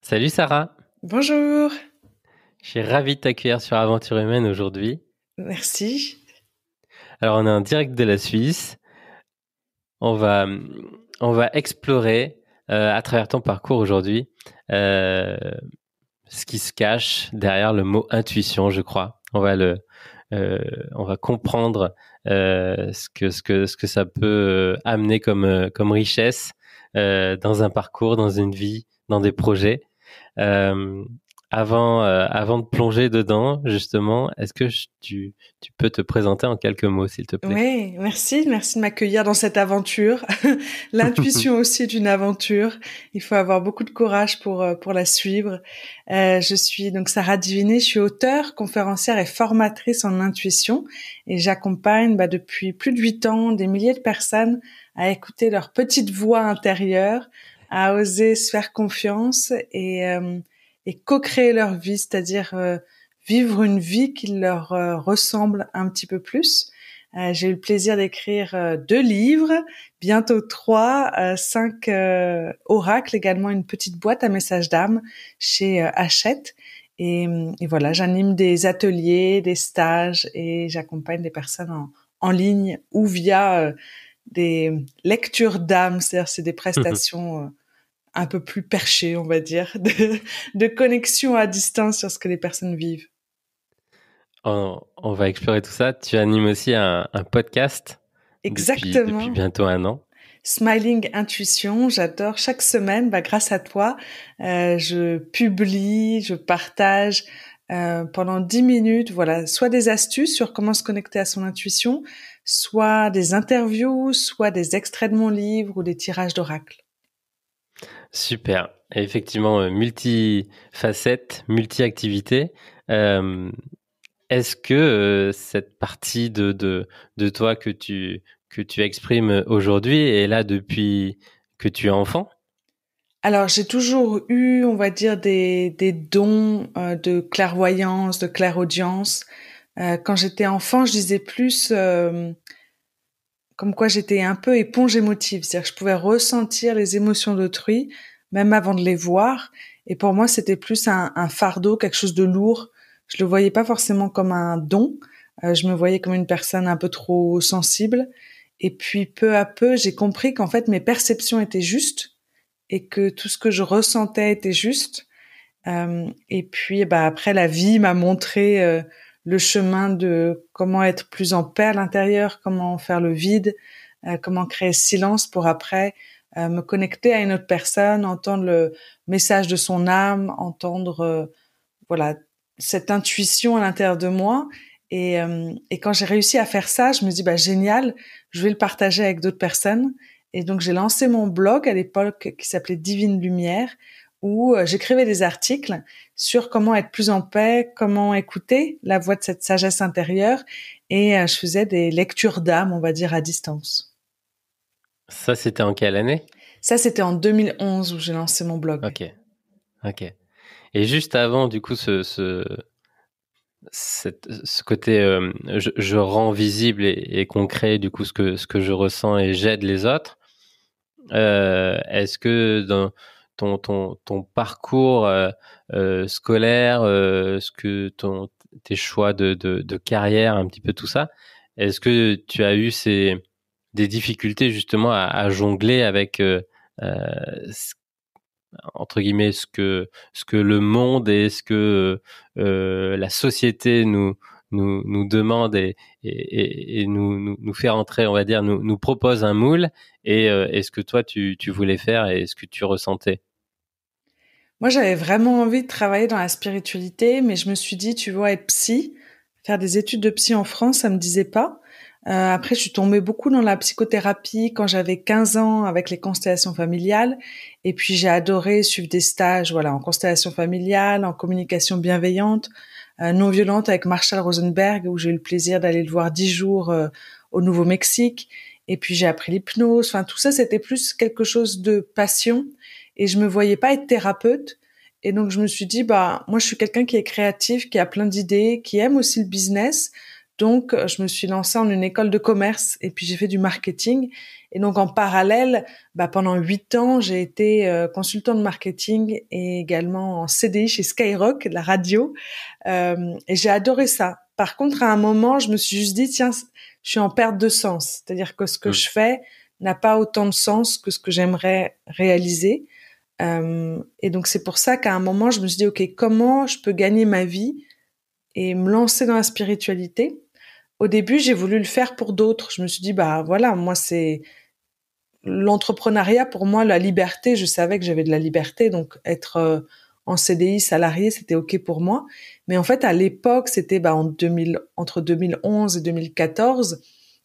Salut Sarah, Bonjour, je suis ravi de t'accueillir sur Aventure Humaine aujourd'hui. merci. Alors on est en direct de la Suisse. On va, on va explorer à travers ton parcours aujourd'hui euh, ce qui se cache derrière le mot intuition, je crois. Euh, on va comprendre ce que ça peut amener comme richesse dans un parcours, dans une vie, dans des projets. Euh, avant de plonger dedans, justement, est-ce que tu peux te présenter en quelques mots, s'il te plaît? Oui, merci de m'accueillir dans cette aventure. L'intuition aussi est une aventure. Il faut avoir beaucoup de courage pour la suivre. Je suis donc Sarah Diviné, je suis auteure, conférencière et formatrice en intuition et j'accompagne depuis plus de 8 ans des milliers de personnes à écouter leur petite voix intérieure, à oser se faire confiance et co-créer leur vie, c'est-à-dire vivre une vie qui leur ressemble un petit peu plus. J'ai eu le plaisir d'écrire 2 livres, bientôt 3, 5 oracles, également une petite boîte à messages d'âme chez Hachette. Et voilà, j'anime des ateliers, des stages et j'accompagne des personnes en ligne ou via des lectures d'âme, c'est des prestations un peu plus perchées, on va dire, de connexion à distance sur ce que les personnes vivent. On va explorer tout ça. Tu animes aussi un podcast depuis Exactement. bientôt un an. Smiling Intuition, j'adore. Chaque semaine, grâce à toi, je publie, je partage pendant 10 minutes, voilà, soit des astuces sur comment se connecter à son intuition, soit des interviews, soit des extraits de mon livre ou des tirages d'oracles. Super. Et effectivement, multi-facettes, multi-activités. Euh, Est-ce que cette partie de toi que tu exprimes aujourd'hui est là depuis que tu es enfant? Alors, j'ai toujours eu, on va dire, des dons de clairvoyance, de clairaudience. Quand j'étais enfant, je disais plus comme quoi j'étais un peu éponge émotive, c'est-à-dire que je pouvais ressentir les émotions d'autrui, même avant de les voir. Et pour moi, c'était plus un fardeau, quelque chose de lourd. Je le voyais pas forcément comme un don. Je me voyais comme une personne un peu trop sensible. Et puis, peu à peu, j'ai compris qu'en fait, mes perceptions étaient justes et que tout ce que je ressentais était juste. Et puis, après, la vie m'a montré le chemin de comment être plus en paix à l'intérieur, comment faire le vide, comment créer silence pour après me connecter à une autre personne, entendre le message de son âme, entendre voilà cette intuition à l'intérieur de moi. Et quand j'ai réussi à faire ça, je me dis génial, je vais le partager avec d'autres personnes. Et donc j'ai lancé mon blog à l'époque qui s'appelait Divine Lumière, où j'écrivais des articles sur comment être plus en paix, comment écouter la voix de cette sagesse intérieure, et je faisais des lectures d'âme, on va dire, à distance. Ça, c'était en quelle année? Ça, c'était en 2011 où j'ai lancé mon blog. Ok, ok. Et juste avant, du coup, ce côté, je rends visible et concret, du coup, ce que je ressens et j'aide les autres. Est-ce que dans ton parcours scolaire, tes choix de carrière, un petit peu tout ça, est-ce que tu as eu des difficultés justement à jongler avec euh, ce- entre guillemets ce que le monde et ce que la société nous demande et nous fait entrer, on va dire, nous propose un moule et ce que toi tu voulais faire et ce que tu ressentais. Moi, j'avais vraiment envie de travailler dans la spiritualité, mais je me suis dit, tu vois, être psy, faire des études de psy en France, ça me disait pas. Après, je suis tombée beaucoup dans la psychothérapie quand j'avais 15 ans avec les constellations familiales. Et puis, j'ai adoré suivre des stages, voilà, en constellation familiale, en communication bienveillante, non violente avec Marshall Rosenberg, où j'ai eu le plaisir d'aller le voir 10 jours au Nouveau-Mexique. Et puis, j'ai appris l'hypnose. Enfin, tout ça, c'était plus quelque chose de passion. Et je me voyais pas être thérapeute. Et donc, je me suis dit, moi, je suis quelqu'un qui est créatif, qui a plein d'idées, qui aime aussi le business. Donc, je me suis lancée en une école de commerce et puis j'ai fait du marketing. Et donc en parallèle, pendant 8 ans, j'ai été consultante marketing et également en CDI chez Skyrock, la radio, et j'ai adoré ça. Par contre, à un moment, je me suis juste dit, tiens, je suis en perte de sens, c'est-à-dire que ce que je fais n'a pas autant de sens que ce que j'aimerais réaliser. Et donc c'est pour ça qu'à un moment, je me suis dit, ok, comment je peux gagner ma vie et me lancer dans la spiritualité? Au début, j'ai voulu le faire pour d'autres. Je me suis dit, voilà, moi, c'est l'entrepreneuriat pour moi, la liberté. Je savais que j'avais de la liberté, donc être en CDI salarié, c'était ok pour moi. Mais en fait, à l'époque, c'était entre 2011 et 2014,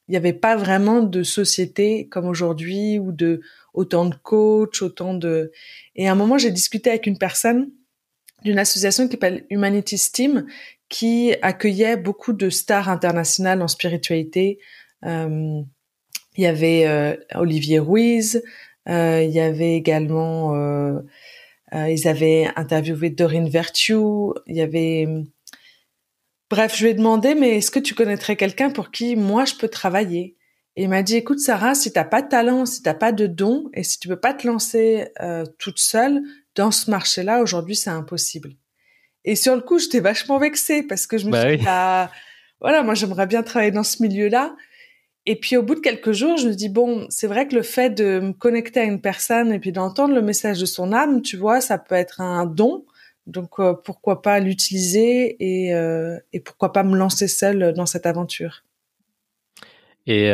il n'y avait pas vraiment de société comme aujourd'hui ou de autant de coachs, Et à un moment, j'ai discuté avec une personne d'une association qui s'appelle Humanity's Team, qui accueillait beaucoup de stars internationales en spiritualité. Il y avait Olivier Ruiz, il y avait également, ils avaient interviewé Doreen Virtue, il y avait... Bref, je lui ai demandé, mais est-ce que tu connaîtrais quelqu'un pour qui moi je peux travailler? Et il m'a dit, écoute Sarah, si t'as pas de talent, si t'as pas de don, et si tu peux pas te lancer toute seule dans ce marché-là, aujourd'hui c'est impossible. Et sur le coup, j'étais vachement vexée parce que je me Bah suis oui. dit, voilà, moi j'aimerais bien travailler dans ce milieu-là. Et puis au bout de quelques jours, je me dis, bon, c'est vrai que le fait de me connecter à une personne et puis d'entendre le message de son âme, tu vois, ça peut être un don. Donc pourquoi pas l'utiliser et pourquoi pas me lancer seule dans cette aventure. Et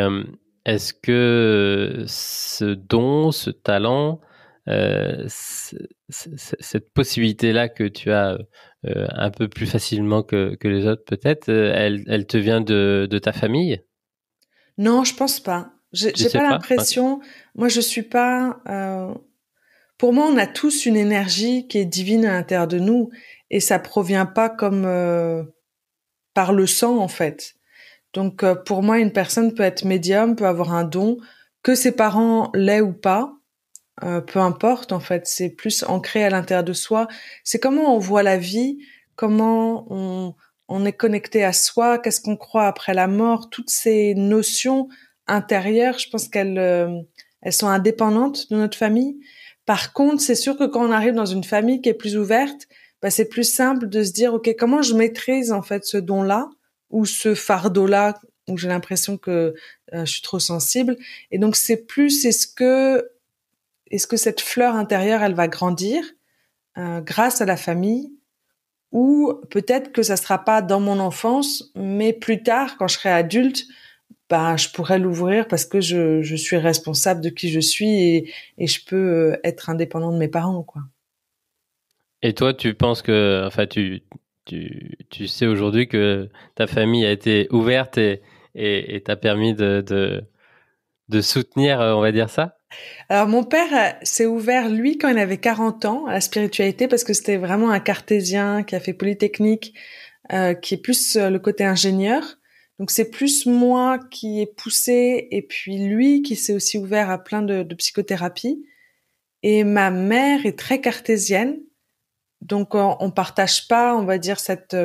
est-ce que ce don, ce talent, cette possibilité-là que tu as un peu plus facilement que les autres, peut-être, elle te vient de ta famille? Non, je pense pas. Tu J'ai sais pas pas? Ok. l'impression. Moi, je suis pas. Pour moi, on a tous une énergie qui est divine à l'intérieur de nous et ça provient pas comme par le sang en fait. Donc pour moi, une personne peut être médium, peut avoir un don, que ses parents l'aient ou pas, peu importe en fait. C'est plus ancré à l'intérieur de soi. C'est comment on voit la vie, comment on est connecté à soi, qu'est-ce qu'on croit après la mort. Toutes ces notions intérieures, je pense elles sont indépendantes de notre famille. Par contre, c'est sûr que quand on arrive dans une famille qui est plus ouverte, c'est plus simple de se dire, OK, comment je maîtrise en fait ce don-là ou ce fardeau-là où j'ai l'impression que je suis trop sensible. Et donc, c'est plus, est-ce que cette fleur intérieure, elle va grandir grâce à la famille ou peut-être que ça sera pas dans mon enfance, mais plus tard, quand je serai adulte, je pourrais l'ouvrir parce que je suis responsable de qui je suis et je peux être indépendant de mes parents, quoi. Et toi, tu penses que, enfin, tu sais aujourd'hui que ta famille a été ouverte et t'a permis de soutenir, on va dire ça? Alors mon père s'est ouvert, lui, quand il avait 40 ans, à la spiritualité parce que c'était vraiment un cartésien qui a fait Polytechnique, qui est plus le côté ingénieur. Donc c'est plus moi qui ai poussé et puis lui qui s'est aussi ouvert à plein de psychothérapie. Et ma mère est très cartésienne. Donc on partage pas, on va dire cette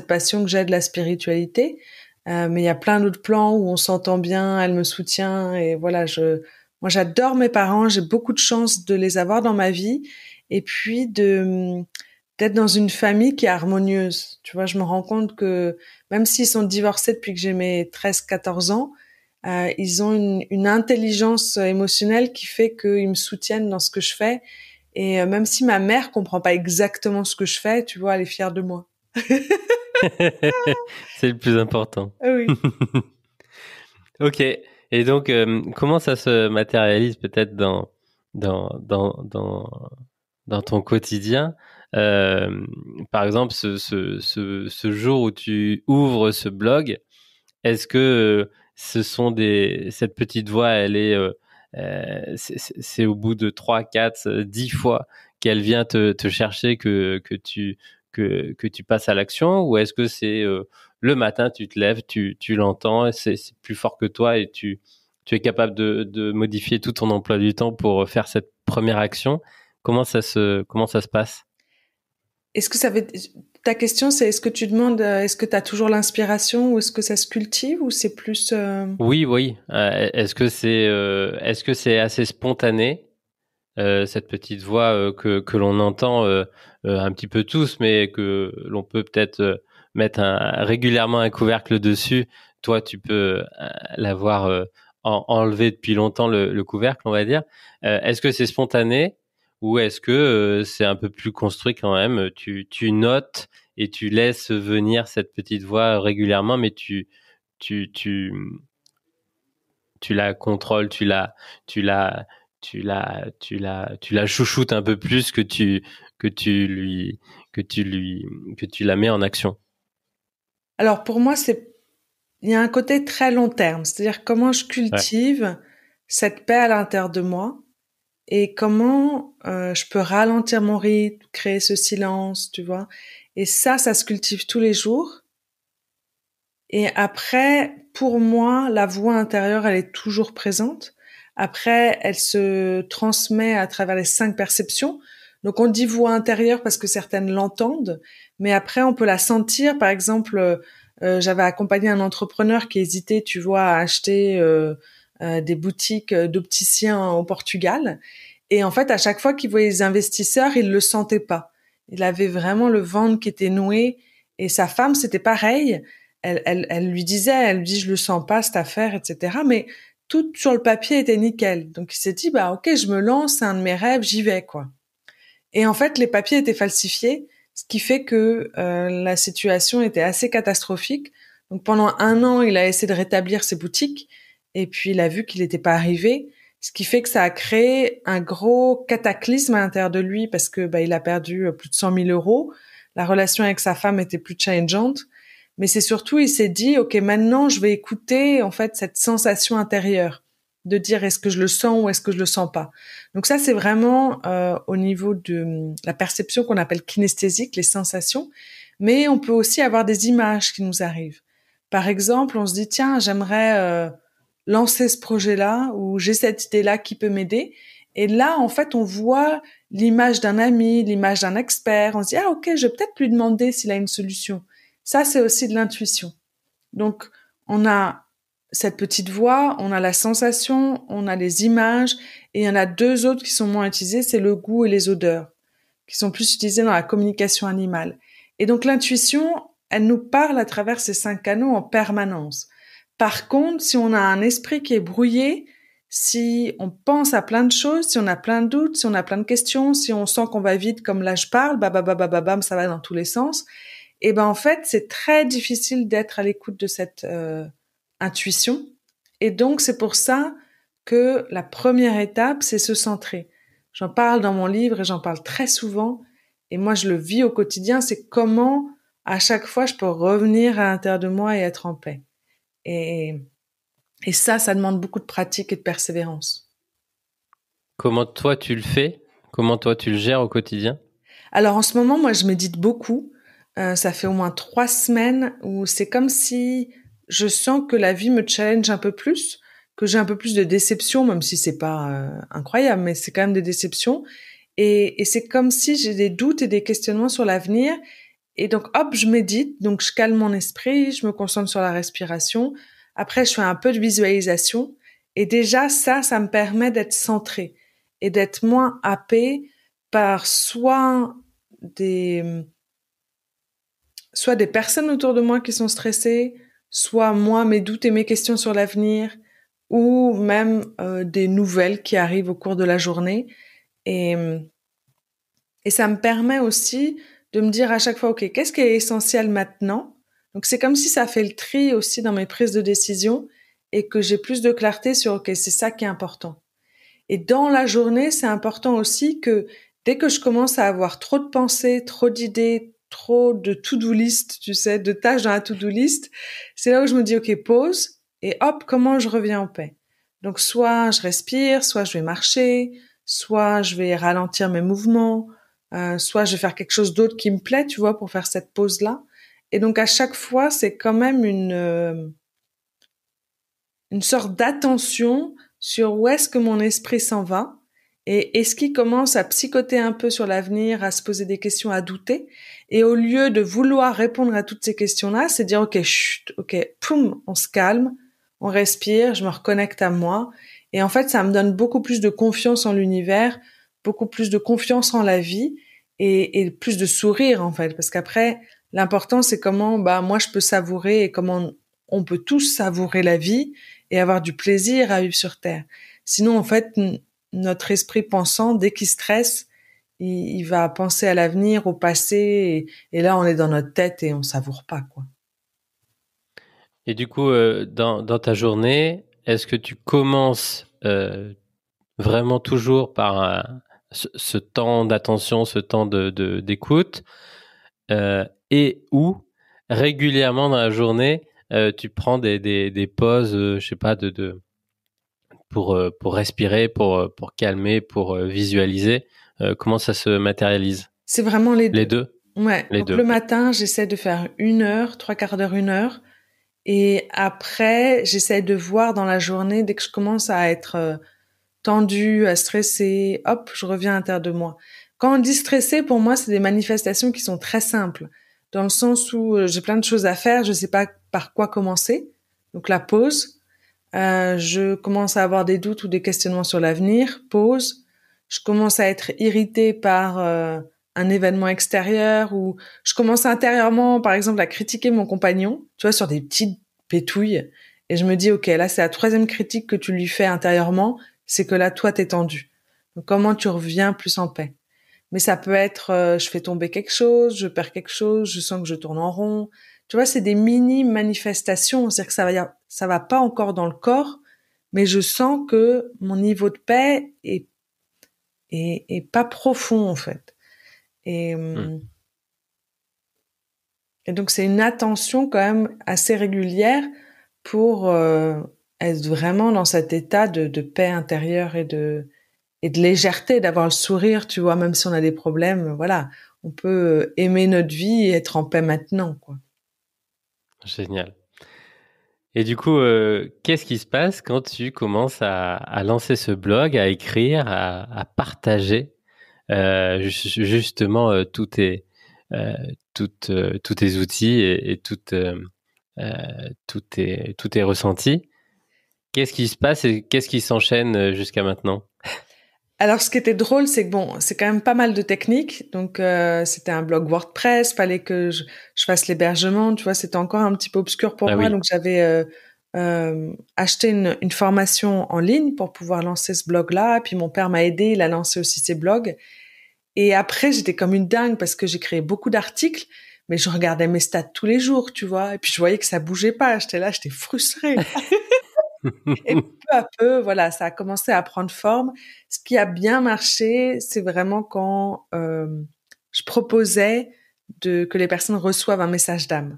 passion que j'ai de la spiritualité, mais il y a plein d'autres plans où on s'entend bien, elle me soutient et voilà, moi j'adore mes parents, j'ai beaucoup de chance de les avoir dans ma vie et puis d'être dans une famille qui est harmonieuse. Tu vois, je me rends compte que même s'ils sont divorcés depuis que j'ai mes 13-14 ans, ils ont une intelligence émotionnelle qui fait qu'ils me soutiennent dans ce que je fais. Et même si ma mère comprend pas exactement ce que je fais, tu vois, elle est fière de moi. C'est le plus important. Ah oui. Ok. Et donc, comment ça se matérialise peut-être dans ton quotidien? Par exemple, ce jour où tu ouvres ce blog, est-ce que ce sont cette petite voix, elle est, c'est au bout de 3, 4, 10 fois qu'elle vient te chercher que tu passes à l'action, ou est-ce que c'est le matin, tu te lèves, tu l'entends, et c'est plus fort que toi et tu es capable de modifier tout ton emploi du temps pour faire cette première action? Comment ça se passe? Est-ce que ça veut ta question, c'est est-ce que tu demandes, est-ce que tu as toujours l'inspiration ou est-ce que ça se cultive ou c'est plus... Oui, oui. Est-ce que c'est assez spontané, cette petite voix que l'on entend un petit peu tous, mais que l'on peut peut-être mettre régulièrement un couvercle dessus. Toi, tu peux l'avoir enlevé depuis longtemps le couvercle, on va dire. Est-ce que c'est spontané ou est-ce que c'est un peu plus construit quand même? Tu notes et tu laisses venir cette petite voix régulièrement, mais tu, tu, tu la contrôles, tu la, tu la chouchoutes un peu plus que tu lui, que tu lui, que tu la mets en action. Alors pour moi, il y a un côté très long terme, c'est-à-dire comment je Ouais, cultive cette paix à l'intérieur de moi et comment je peux ralentir mon rythme, créer ce silence, tu vois. Et ça se cultive tous les jours. Et après, pour moi, la voix intérieure, elle est toujours présente. Après, elle se transmet à travers les 5 perceptions. Donc, on dit voix intérieure parce que certaines l'entendent, mais après, on peut la sentir. Par exemple, j'avais accompagné un entrepreneur qui hésitait, tu vois, à acheter des boutiques d'opticiens au Portugal. Et en fait, à chaque fois qu'il voyait les investisseurs, il le sentait pas. Il avait vraiment le ventre qui était noué. Et sa femme, c'était pareil. Elle lui disait, elle lui dit, je le sens pas cette affaire, etc. Mais tout sur le papier était nickel. Donc il s'est dit, bah ok, je me lance, c'est un de mes rêves, j'y vais quoi. Et en fait, les papiers étaient falsifiés, ce qui fait que la situation était assez catastrophique. Donc pendant 1 an, il a essayé de rétablir ses boutiques, et puis il a vu qu'il n'était pas arrivé, ce qui fait que ça a créé un gros cataclysme à l'intérieur de lui parce que bah il a perdu plus de 100 000 euros. La relation avec sa femme était plus challengeante. Mais c'est surtout, il s'est dit, OK, maintenant, je vais écouter, en fait, cette sensation intérieure de dire est-ce que je le sens ou est-ce que je le sens pas. Donc ça, c'est vraiment au niveau de la perception qu'on appelle kinesthésique, les sensations. Mais on peut aussi avoir des images qui nous arrivent. Par exemple, on se dit, tiens, j'aimerais lancer ce projet-là ou j'ai cette idée-là qui peut m'aider. Et là, en fait, on voit l'image d'un ami, l'image d'un expert. On se dit, ah, OK, je vais peut-être lui demander s'il a une solution. Ça, c'est aussi de l'intuition. Donc, on a cette petite voix, on a la sensation, on a les images, et il y en a 2 autres qui sont moins utilisées, c'est le goût et les odeurs, qui sont plus utilisées dans la communication animale. Et donc, l'intuition, elle nous parle à travers ces 5 canaux en permanence. Par contre, si on a un esprit qui est brouillé, si on pense à plein de choses, si on a plein de doutes, si on a plein de questions, si on sent qu'on va vite, comme là je parle, bam, ça va dans tous les sens, et ben en fait, c'est très difficile d'être à l'écoute de cette intuition. Et donc, c'est pour ça que la première étape, c'est se centrer. J'en parle dans mon livre et j'en parle très souvent. Et moi, je le vis au quotidien. C'est comment, à chaque fois, je peux revenir à l'intérieur de moi et être en paix. Et, et ça demande beaucoup de pratique et de persévérance. Comment toi tu le fais? Comment toi tu le gères au quotidien? Alors, en ce moment, moi, je médite beaucoup. Ça fait au moins 3 semaines où c'est comme si je sens que la vie me challenge un peu plus, que j'ai un peu plus de déceptions, même si c'est pas incroyable, mais c'est quand même des déceptions. Et c'est comme si j'ai des doutes et des questionnements sur l'avenir. Et donc, hop, je médite, donc je calme mon esprit, je me concentre sur la respiration. Après, je fais un peu de visualisation. Et déjà, ça me permet d'être centrée et d'être moins happée par des soit des personnes autour de moi qui sont stressées, soit moi, mes doutes et mes questions sur l'avenir, ou même des nouvelles qui arrivent au cours de la journée. Et, et ça me permet aussi de me dire à chaque fois, OK, qu'est-ce qui est essentiel maintenant? Donc c'est comme si ça fait le tri aussi dans mes prises de décision et que j'ai plus de clarté sur, OK, c'est ça qui est important. Et dans la journée, c'est important aussi que dès que je commence à avoir trop de pensées, trop d'idées, trop de to-do list, tu sais, de tâches dans la to-do list, c'est là où je me dis, OK, pause, et hop, comment je reviens en paix. Donc, soit je respire, soit je vais marcher, soit je vais ralentir mes mouvements, soit je vais faire quelque chose d'autre qui me plaît, tu vois, pour faire cette pause-là. Et donc, à chaque fois, c'est quand même une sorte d'attention sur où est-ce que mon esprit s'en va. Et est-ce qu'il commence à psychoter un peu sur l'avenir, à se poser des questions, à douter? Et au lieu de vouloir répondre à toutes ces questions-là, c'est dire, OK, chut, OK, poum, on se calme, on respire, je me reconnecte à moi. Et en fait, ça me donne beaucoup plus de confiance en l'univers, beaucoup plus de confiance en la vie et plus de sourire, en fait. Parce qu'après, l'important, c'est comment, moi, je peux savourer et comment on peut tous savourer la vie et avoir du plaisir à vivre sur Terre. Sinon, en fait, notre esprit pensant, dès qu'il stresse, il va penser à l'avenir, au passé, et là, on est dans notre tête et on savoure pas, quoi. Et du coup, dans ta journée, est-ce que tu commences vraiment toujours par ce temps d'attention, ce temps d'écoute, et ou régulièrement dans la journée, tu prends des pauses, je sais pas, pour respirer, pour calmer, pour visualiser. Comment ça se matérialise? C'est vraiment les Les deux. deux? Ouais. Les Donc deux, le ok. matin, j'essaie de faire 1 heure, 3/4 d'heure, 1 heure. Et après, j'essaie de voir dans la journée, dès que je commence à être tendue, à stresser, hop, je reviens à l'intérieur de moi. Quand on dit stresser, pour moi, c'est des manifestations qui sont très simples, dans le sens où j'ai plein de choses à faire, je sais pas par quoi commencer. Donc la pause, je commence à avoir des doutes ou des questionnements sur l'avenir, pause. Je commence à être irritée par un événement extérieur ou je commence intérieurement, par exemple, à critiquer mon compagnon, tu vois, sur des petites pétouilles. Et je me dis, OK, là, c'est la troisième critique que tu lui fais intérieurement, c'est que là, toi, t'es tendu. Donc, comment tu reviens plus en paix? Mais ça peut être, je fais tomber quelque chose, je perds quelque chose, je sens que je tourne en rond. Tu vois, c'est des mini manifestations. C'est-à-dire que ça va pas encore dans le corps, mais je sens que mon niveau de paix est pas profond, en fait. Et, Hmm. hum, et donc, c'est une attention quand même assez régulière pour être vraiment dans cet état de paix intérieure et de légèreté, d'avoir le sourire, tu vois, même si on a des problèmes, voilà, on peut aimer notre vie et être en paix maintenant, quoi. Génial. Et du coup, qu'est-ce qui se passe quand tu commences à lancer ce blog, à écrire, à partager justement euh, tous tes outils et tous tes ressentis? Qu'est-ce qui se passe et qu'est-ce qui s'enchaîne jusqu'à maintenant? Alors, ce qui était drôle, c'est que bon, c'est quand même pas mal de techniques. Donc, c'était un blog WordPress, fallait que je fasse l'hébergement. Tu vois, c'était encore un petit peu obscur pour Ah moi. oui. Donc, j'avais acheté une formation en ligne pour pouvoir lancer ce blog-là. Puis, mon père m'a aidé, il a lancé aussi ses blogs. Et après, j'étais comme une dingue parce que j'ai créé beaucoup d'articles, mais je regardais mes stats tous les jours, tu vois. Et puis, je voyais que ça bougeait pas. J'étais là, j'étais frustrée. Et peu à peu, voilà, ça a commencé à prendre forme. Ce qui a bien marché, c'est vraiment quand je proposais que les personnes reçoivent un message d'âme.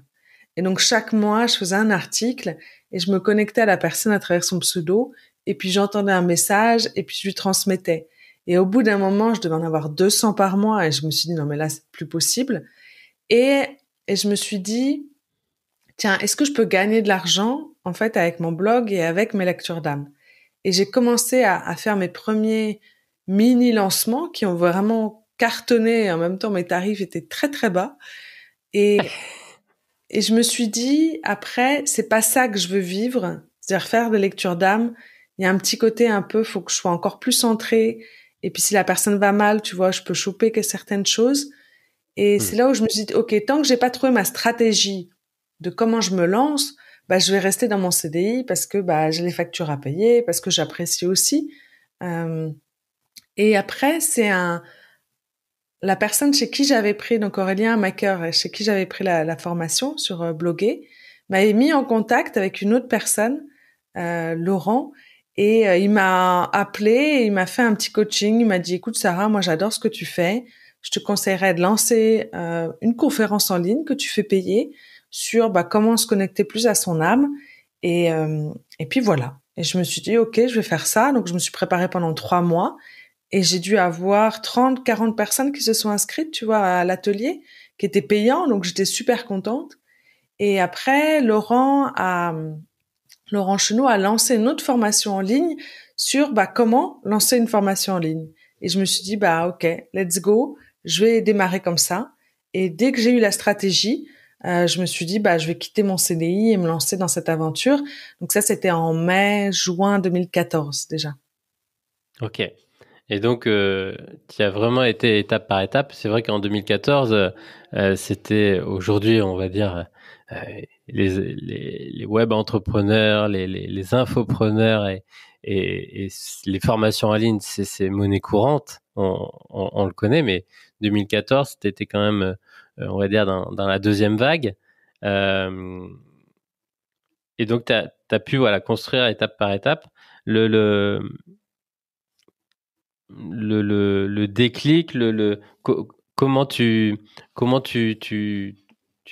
Et donc chaque mois, je faisais un article et je me connectais à la personne à travers son pseudo. Et puis j'entendais un message et puis je lui transmettais. Et au bout d'un moment, je devais en avoir 200 par mois et je me suis dit non mais là c'est plus possible. Et et je me suis dit tiens, est-ce que je peux gagner de l'argent, en fait, avec mon blog et avec mes lectures d'âme? Et j'ai commencé à faire mes premiers mini-lancements qui ont vraiment cartonné. Et en même temps, mes tarifs étaient très, très bas. Et, et je me suis dit, après, c'est pas ça que je veux vivre. C'est-à-dire faire des lectures d'âme. Il y a un petit côté un peu, faut que je sois encore plus centrée. Et puis si la personne va mal, tu vois, je peux choper que certaines choses. Et Hmm. c'est là où je me suis dit, OK, tant que j'ai pas trouvé ma stratégie de comment je me lance, je vais rester dans mon CDI parce que j'ai les factures à payer, parce que j'apprécie aussi. Euh, et après, la personne chez qui j'avais pris, donc Aurélien Maker, chez qui j'avais pris la formation sur bloguer, m'avait mis en contact avec une autre personne, Laurent, et il m'a appelé, et il m'a fait un petit coaching. Il m'a dit, écoute Sarah, moi j'adore ce que tu fais. Je te conseillerais de lancer une conférence en ligne que tu fais payer sur comment se connecter plus à son âme. Et puis voilà. Et je me suis dit, ok, je vais faire ça. Donc je me suis préparée pendant 3 mois. Et j'ai dû avoir 30, 40 personnes qui se sont inscrites, tu vois, à l'atelier, qui était payant, donc j'étais super contente. Et après, Laurent Chenot a lancé une autre formation en ligne sur comment lancer une formation en ligne. Et je me suis dit, bah, ok, let's go. Je vais démarrer comme ça. Et dès que j'ai eu la stratégie, je me suis dit, bah, je vais quitter mon CDI et me lancer dans cette aventure. Donc ça, c'était en mai, juin 2014 déjà. Ok. Et donc, tu as vraiment été étape par étape. C'est vrai qu'en 2014, c'était aujourd'hui, on va dire, euh, les web entrepreneurs, les infopreneurs et les formations en ligne, c'est monnaie courante. On le connaît, mais 2014, c'était quand même, on va dire, dans la deuxième vague. Euh, et donc, tu as pu voilà, construire étape par étape. Le, le, le déclic, comment tu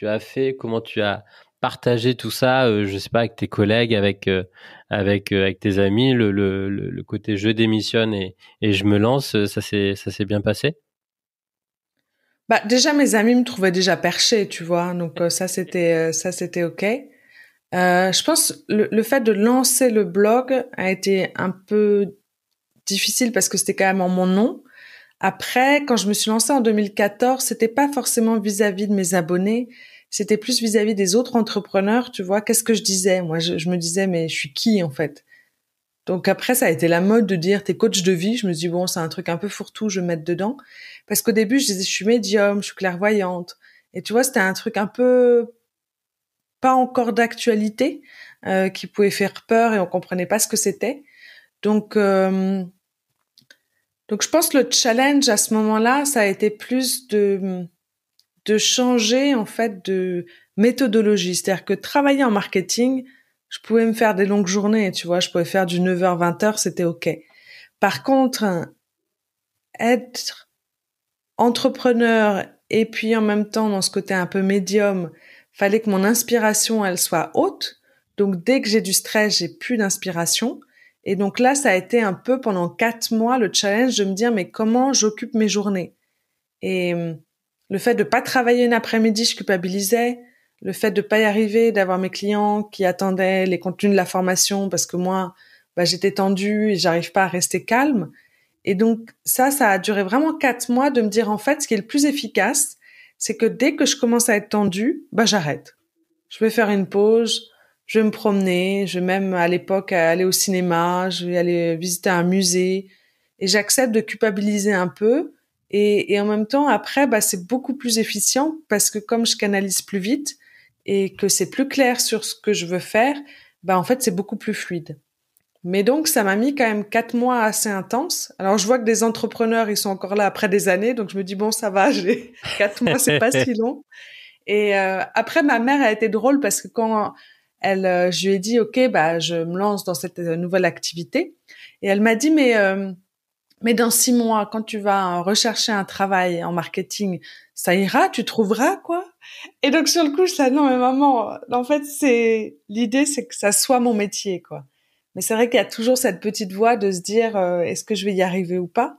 as fait, comment tu as partagé tout ça, je sais pas, avec tes collègues, avec tes amis, le côté je démissionne et je me lance, ça s'est bien passé? Bah, déjà, mes amis me trouvaient déjà perché, tu vois. Donc, ça, c'était OK. Je pense le fait de lancer le blog a été un peu difficile parce que c'était quand même en mon nom. Après, quand je me suis lancée en 2014, c'était pas forcément vis-à-vis de mes abonnés, c'était plus vis-à-vis des autres entrepreneurs, tu vois. Qu'est-ce que je disais? Moi, je me disais, mais je suis qui, en fait? Donc après, ça a été la mode de dire t'es coach de vie. Je me dis bon, c'est un truc un peu fourre-tout, je vais me mettre dedans. Parce qu'au début, je disais je suis médium, je suis clairvoyante. Et tu vois, c'était un truc un peu pas encore d'actualité, qui pouvait faire peur et on comprenait pas ce que c'était. Donc, euh, donc je pense que le challenge à ce moment-là, ça a été plus de changer en fait de méthodologie. C'est-à-dire que travailler en marketing, je pouvais me faire des longues journées, tu vois, je pouvais faire du 9h 20h, c'était OK. Par contre, être entrepreneur et puis en même temps dans ce côté un peu médium, fallait que mon inspiration elle soit haute. Donc dès que j'ai du stress, j'ai plus d'inspiration. Et donc là, ça a été un peu pendant 4 mois le challenge de me dire mais comment j'occupe mes journées. Et le fait de pas travailler une après-midi, je culpabilisais. Le fait de pas y arriver, d'avoir mes clients qui attendaient les contenus de la formation parce que moi, bah, j'étais tendue et j'arrive pas à rester calme. Et donc ça a duré vraiment 4 mois de me dire en fait, ce qui est le plus efficace, c'est que dès que je commence à être tendue, bah j'arrête. Je vais faire une pause, je vais me promener, je vais même à l'époque aller au cinéma, je vais aller visiter un musée, et j'accepte de culpabiliser un peu. Et en même temps, après, bah c'est beaucoup plus efficient parce que comme je canalise plus vite et que c'est plus clair sur ce que je veux faire, bah en fait c'est beaucoup plus fluide. Mais donc, ça m'a mis quand même 4 mois assez intenses. Alors, je vois que des entrepreneurs, ils sont encore là après des années, donc je me dis bon, ça va, j'ai 4 mois, c'est pas si long. Et après, ma mère a été drôle parce que quand je lui ai dit ok, bah, je me lance dans cette nouvelle activité, et elle m'a dit mais dans 6 mois, quand tu vas rechercher un travail en marketing, ça ira, tu trouveras quoi. Et donc sur le coup, je dis non mais maman, en fait l'idée, c'est que ça soit mon métier quoi. Mais c'est vrai qu'il y a toujours cette petite voix de se dire est-ce que je vais y arriver ou pas.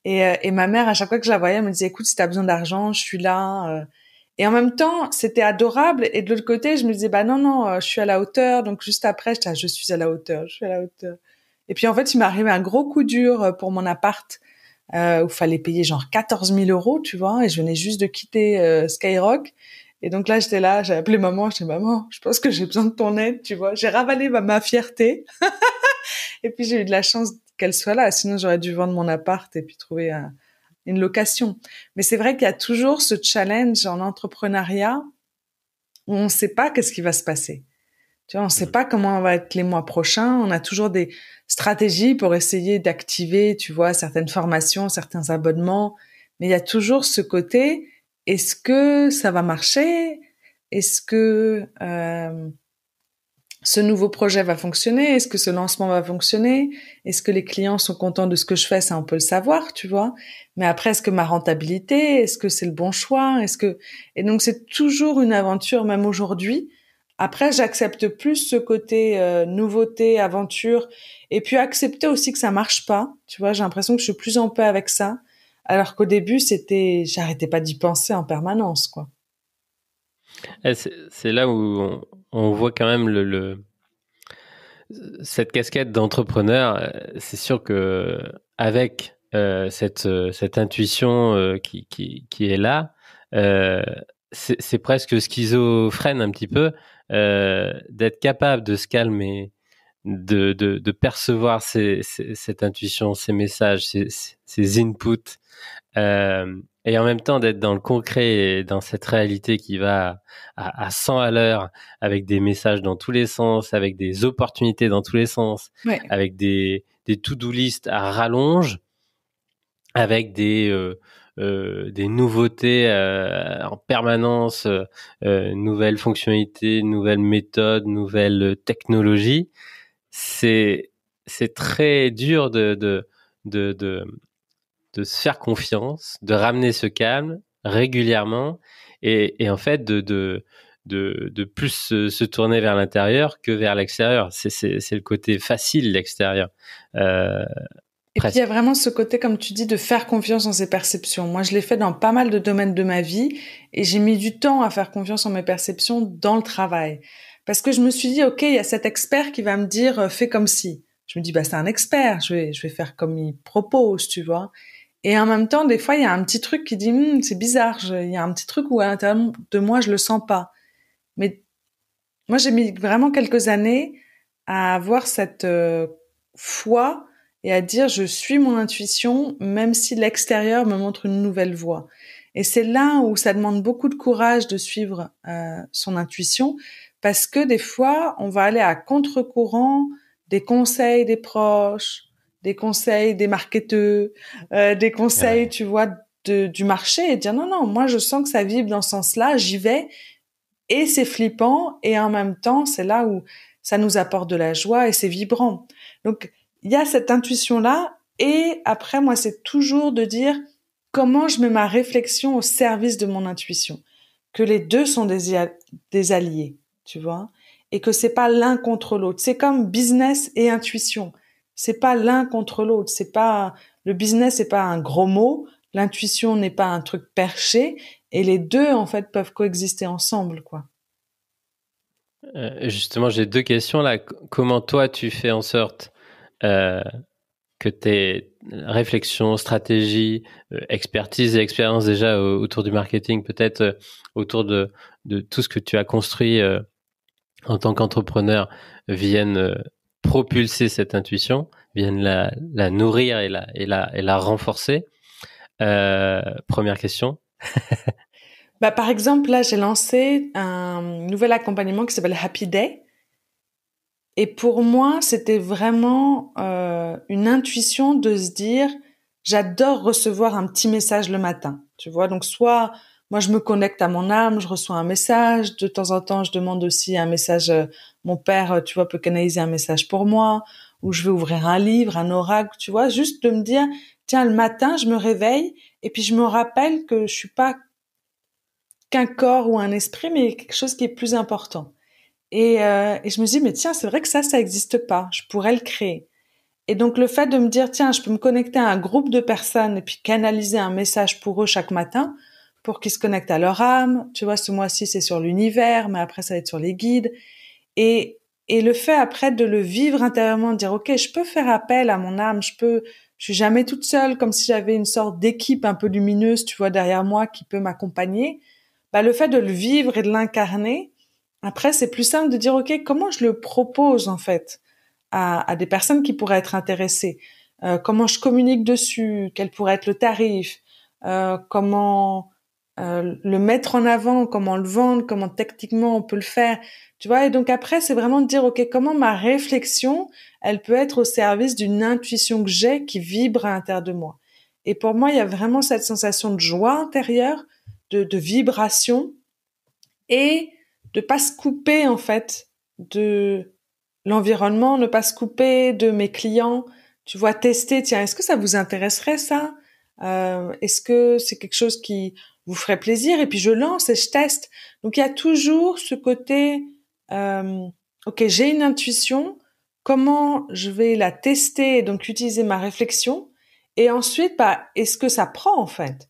Et ma mère, à chaque fois que je la voyais, elle me disait écoute, si t'as besoin d'argent, je suis là. Et en même temps, c'était adorable. Et de l'autre côté, je me disais bah non non, je suis à la hauteur. Donc juste après, je suis à la hauteur, je suis à la hauteur. Et puis en fait, il m'est arrivé un gros coup dur pour mon appart où il fallait payer genre 14 000 euros, tu vois, et je venais juste de quitter Skyrock. Et donc là, j'étais là, j'ai appelé maman, je dis maman, je pense que j'ai besoin de ton aide, tu vois. J'ai ravalé ma fierté. Et puis j'ai eu de la chance qu'elle soit là, sinon j'aurais dû vendre mon appart et puis trouver une location. Mais c'est vrai qu'il y a toujours ce challenge en entrepreneuriat où on ne sait pas qu'est-ce qui va se passer. Tu vois, on ne sait pas comment va être les mois prochains. On a toujours des stratégies pour essayer d'activer, tu vois, certaines formations, certains abonnements. Mais il y a toujours ce côté, est-ce que ça va marcher? Est-ce que ce nouveau projet va fonctionner? Est-ce que ce lancement va fonctionner? Est-ce que les clients sont contents de ce que je fais? Ça, on peut le savoir, tu vois. Mais après, est-ce que ma rentabilité, est-ce que c'est le bon choix? Et donc c'est toujours une aventure, même aujourd'hui. Après, j'accepte plus ce côté nouveauté, aventure, et puis accepter aussi que ça marche pas. Tu vois, j'ai l'impression que je suis plus en paix avec ça, alors qu'au début, j'arrêtais pas d'y penser en permanence, quoi. C'est là où on voit quand même cette casquette d'entrepreneur. C'est sûr que avec cette intuition qui est là, c'est presque schizophrène un petit peu, d'être capable de se calmer, de percevoir cette intuition, ces messages, ces inputs, et en même temps d'être dans le concret et dans cette réalité qui va à 100 à l'heure, avec des messages dans tous les sens, avec des opportunités dans tous les sens, Ouais. avec des to-do list à rallonge, avec des nouveautés en permanence, nouvelles fonctionnalités, nouvelles méthodes, nouvelles technologies. C'est c'est très dur de, de, de se faire confiance, de ramener ce calme régulièrement et en fait de plus se tourner vers l'intérieur que vers l'extérieur. C'est le côté facile, l'extérieur. Euh, Et puis il y a presque. vraiment ce côté, comme tu dis, de faire confiance en ses perceptions. Moi, je l'ai fait dans pas mal de domaines de ma vie et j'ai mis du temps à faire confiance en mes perceptions dans le travail. Parce que je me suis dit, OK, il y a cet expert qui va me dire, fais comme si. Je me dis, bah, c'est un expert, je vais faire comme il propose, tu vois. Et en même temps, des fois, il y a un petit truc qui dit, c'est bizarre, il y a un petit truc où à l'intérieur de moi, je le sens pas. Mais moi, j'ai mis vraiment quelques années à avoir cette foi et à dire je suis mon intuition, même si l'extérieur me montre une nouvelle voie. Et c'est là où ça demande beaucoup de courage de suivre son intuition, parce que des fois, on va aller à contre-courant des conseils des proches, des conseils des marketeurs, des conseils, Ouais. tu vois, du marché, et dire non, non, moi je sens que ça vibre dans ce sens-là, j'y vais, et c'est flippant et en même temps, c'est là où ça nous apporte de la joie et c'est vibrant. Donc, il y a cette intuition-là et après, moi, c'est toujours de dire comment je mets ma réflexion au service de mon intuition. Que les deux sont des alliés, tu vois, et que c'est pas l'un contre l'autre. C'est comme business et intuition. C'est pas l'un contre l'autre. C'est pas, le business c'est pas un gros mot. L'intuition n'est pas un truc perché. Et les deux, en fait, peuvent coexister ensemble, quoi. Justement, j'ai deux questions là. Comment toi, tu fais en sorte euh, que tes réflexions, stratégies, expertise et expérience déjà autour du marketing, peut-être autour de tout ce que tu as construit en tant qu'entrepreneur, viennent propulser cette intuition, viennent la nourrir et la renforcer. Première question. Bah, par exemple, là, j'ai lancé un nouvel accompagnement qui s'appelle Happy Day. Et pour moi, c'était vraiment une intuition de se dire, j'adore recevoir un petit message le matin. Tu vois, donc soit moi je me connecte à mon âme, je reçois un message. De temps en temps, je demande aussi un message. Mon père, tu vois, peut canaliser un message pour moi, ou je vais ouvrir un livre, un oracle. Tu vois, juste de me dire, tiens, le matin, je me réveille et puis je me rappelle que je suis pas qu'un corps ou un esprit, mais quelque chose qui est plus important. Et je me dis, mais tiens, c'est vrai que ça existe pas. Je pourrais le créer. Et donc, le fait de me dire, tiens, je peux me connecter à un groupe de personnes et puis canaliser un message pour eux chaque matin pour qu'ils se connectent à leur âme. Tu vois, ce mois-ci, c'est sur l'univers, mais après, ça va être sur les guides. Et le fait après de le vivre intérieurement, de dire, OK, je peux faire appel à mon âme, je suis jamais toute seule, comme si j'avais une sorte d'équipe un peu lumineuse, tu vois, derrière moi qui peut m'accompagner. Bah, le fait de le vivre et de l'incarner, après, c'est plus simple de dire, OK, comment je le propose, en fait, à des personnes qui pourraient être intéressées? Comment je communique dessus? Quel pourrait être le tarif? Comment le mettre en avant? Comment le vendre? Comment techniquement on peut le faire? Tu vois? Et donc après, c'est vraiment de dire, OK, comment ma réflexion, elle peut être au service d'une intuition que j'ai qui vibre à l'intérieur de moi. Et pour moi, il y a vraiment cette sensation de joie intérieure, de vibration, et de pas se couper en fait de l'environnement, ne pas se couper de mes clients. Tu vois, tester, tiens, est-ce que ça vous intéresserait ça? Est-ce que c'est quelque chose qui vous ferait plaisir? Et puis je lance et je teste. Donc il y a toujours ce côté, ok, j'ai une intuition, comment je vais la tester et donc utiliser ma réflexion? Et ensuite, bah, est-ce que ça prend en fait?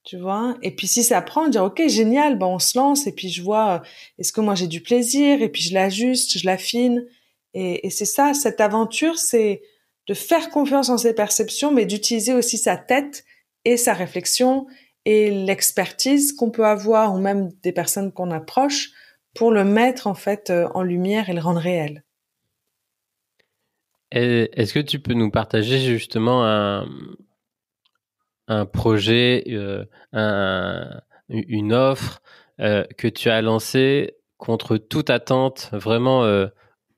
Tu vois? Et puis si ça prend, dire ok, génial, ben on se lance et puis je vois est-ce que moi j'ai du plaisir et puis je l'ajuste, je l'affine et c'est ça, cette aventure, c'est de faire confiance en ses perceptions, mais d'utiliser aussi sa tête et sa réflexion et l'expertise qu'on peut avoir, ou même des personnes qu'on approche, pour le mettre en fait en lumière et le rendre réel. Est-ce que tu peux nous partager justement un projet, une offre que tu as lancée contre toute attente, vraiment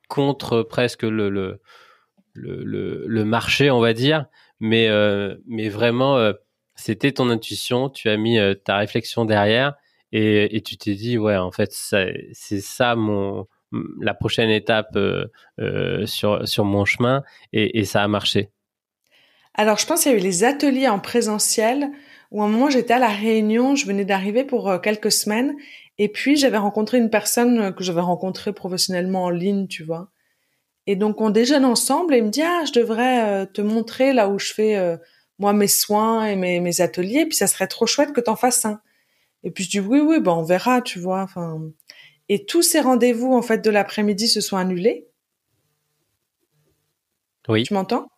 contre presque le marché, on va dire, mais vraiment, c'était ton intuition, tu as mis ta réflexion derrière et tu t'es dit, ouais, en fait, c'est ça la prochaine étape sur mon chemin et ça a marché. Alors, je pense qu'il y a eu les ateliers en présentiel où à un moment j'étais à La Réunion, je venais d'arriver pour quelques semaines et puis j'avais rencontré une personne que j'avais rencontrée professionnellement en ligne, tu vois. Et donc on déjeune ensemble et il me dit ah je devrais te montrer là où je fais moi mes soins et mes ateliers puis ça serait trop chouette que t'en fasses un. Et puis je dis oui oui ben on verra, tu vois. Enfin et tous ces rendez-vous en fait de l'après-midi se sont annulés. Oui, Tu m'entends?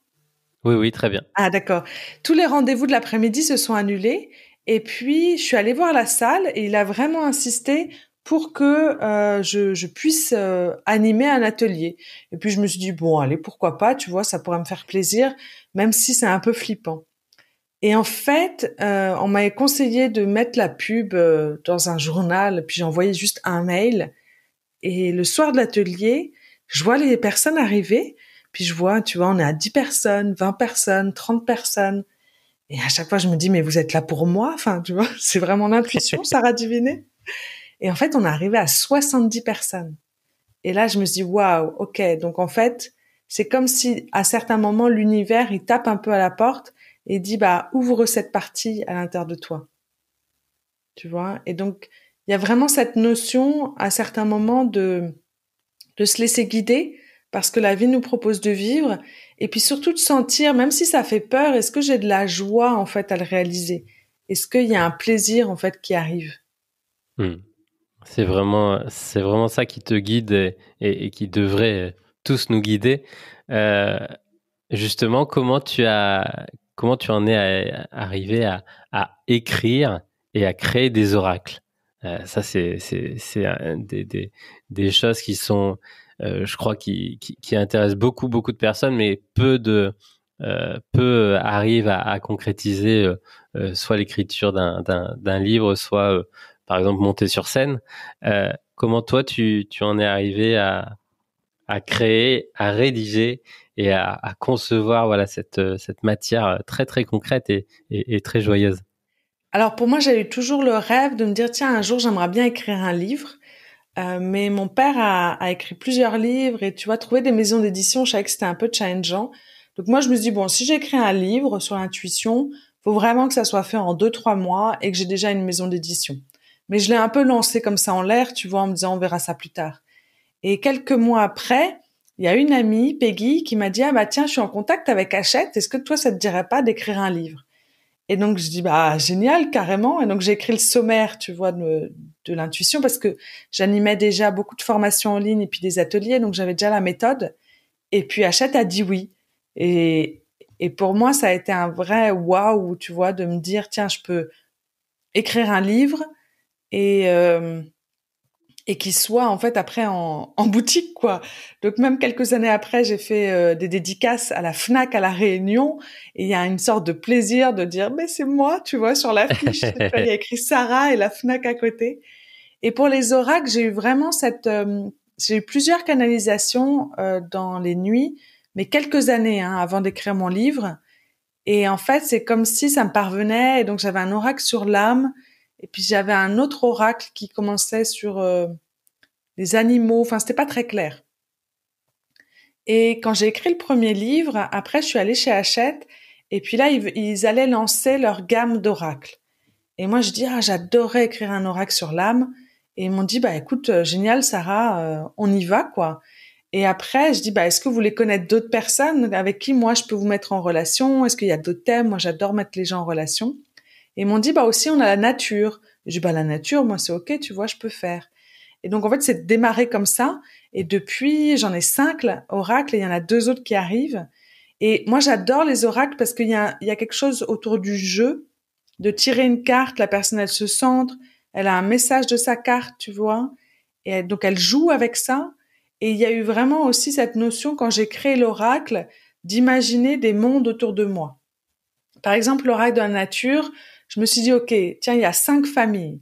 oui, oui, très bien. Ah d'accord. Tous les rendez-vous de l'après-midi se sont annulés et puis je suis allée voir la salle et il a vraiment insisté pour que je puisse animer un atelier. Et puis je me suis dit bon allez pourquoi pas, tu vois, ça pourrait me faire plaisir même si c'est un peu flippant. Et en fait, on m'avait conseillé de mettre la pub dans un journal, puis j'ai envoyé juste un mail. Et le soir de l'atelier, je vois les personnes arriver, puis je vois, tu vois, on est à 10 personnes, 20 personnes, 30 personnes. Et à chaque fois, je me dis, mais vous êtes là pour moi? Enfin, tu vois, c'est vraiment l'intuition, Sarah Diviné. Et en fait, on est arrivé à 70 personnes. Et là, je me suis dit, waouh, ok. Donc, en fait, c'est comme si, à certains moments, l'univers, il tape un peu à la porte et dit, bah, ouvre cette partie à l'intérieur de toi. Tu vois? Et donc, il y a vraiment cette notion, à certains moments, de se laisser guider parce que la vie nous propose de vivre et puis surtout de sentir, même si ça fait peur, est-ce que j'ai de la joie en fait à le réaliser? Est-ce qu'il y a un plaisir en fait qui arrive? Hmm. C'est vraiment ça qui te guide et qui devrait tous nous guider. Euh, Justement, comment tu en es arrivé à écrire et à créer des oracles? Ça, c'est des choses qui sont, je crois, qui intéressent beaucoup de personnes, mais peu arrivent à concrétiser soit l'écriture d'un livre, soit, par exemple, monter sur scène. Comment toi, tu en es arrivé à créer, à rédiger et à concevoir voilà cette matière très concrète et très joyeuse. Alors pour moi, j'ai eu toujours le rêve de me dire, tiens, un jour, j'aimerais bien écrire un livre. Mais mon père a écrit plusieurs livres et tu vois, trouver des maisons d'édition, je savais que c'était un peu challengeant. Donc moi, je me suis dit, bon, si j'écris un livre sur l'intuition, faut vraiment que ça soit fait en 2, 3 mois et que j'ai déjà une maison d'édition. Mais je l'ai un peu lancé comme ça en l'air, tu vois, en me disant, on verra ça plus tard. Et quelques mois après, il y a une amie, Peggy, qui m'a dit, ah bah tiens, je suis en contact avec Hachette, est-ce que toi, ça te dirait pas d'écrire un livre? Et donc je dis bah génial carrément. Et donc j'ai écrit le sommaire, tu vois, de l'intuition parce que j'animais déjà beaucoup de formations en ligne et puis des ateliers, donc j'avais déjà la méthode. Et puis Hachette a dit oui. Et et pour moi ça a été un vrai waouh, tu vois, de me dire tiens je peux écrire un livre et et qui soit en fait après en boutique quoi. Donc même quelques années après, j'ai fait des dédicaces à la Fnac à la Réunion et il y a une sorte de plaisir de dire mais c'est moi, tu vois, sur l'affiche. Il y a écrit Sarah et la Fnac à côté. Et pour les oracles, j'ai eu vraiment j'ai eu plusieurs canalisations dans les nuits, mais quelques années avant d'écrire mon livre. Et en fait, c'est comme si ça me parvenait et donc j'avais un oracle sur l'âme et puis j'avais un autre oracle qui commençait sur les animaux, enfin c'était pas très clair. Et quand j'ai écrit le premier livre, après je suis allée chez Hachette et puis là ils allaient lancer leur gamme d'oracles. Et moi je dis ah j'adorais écrire un oracle sur l'âme et ils m'ont dit bah écoute génial Sarah on y va quoi. Et après je dis bah est-ce que vous voulez connaître d'autres personnes avec qui moi je peux vous mettre en relation? Est-ce qu'il y a d'autres thèmes? Moi j'adore mettre les gens en relation. Et ils m'ont dit bah aussi on a la nature. Et je dis bah la nature moi c'est ok tu vois je peux faire. Et donc, en fait, c'est démarré comme ça. Et depuis, j'en ai 5 oracles et il y en a 2 autres qui arrivent. Et moi, j'adore les oracles parce qu'il y a quelque chose autour du jeu, de tirer une carte, la personne, elle se centre, elle a un message de sa carte, tu vois, donc elle joue avec ça. Et il y a eu vraiment aussi cette notion, quand j'ai créé l'oracle, d'imaginer des mondes autour de moi. Par exemple, l'oracle de la nature, je me suis dit, OK, tiens, il y a 5 familles.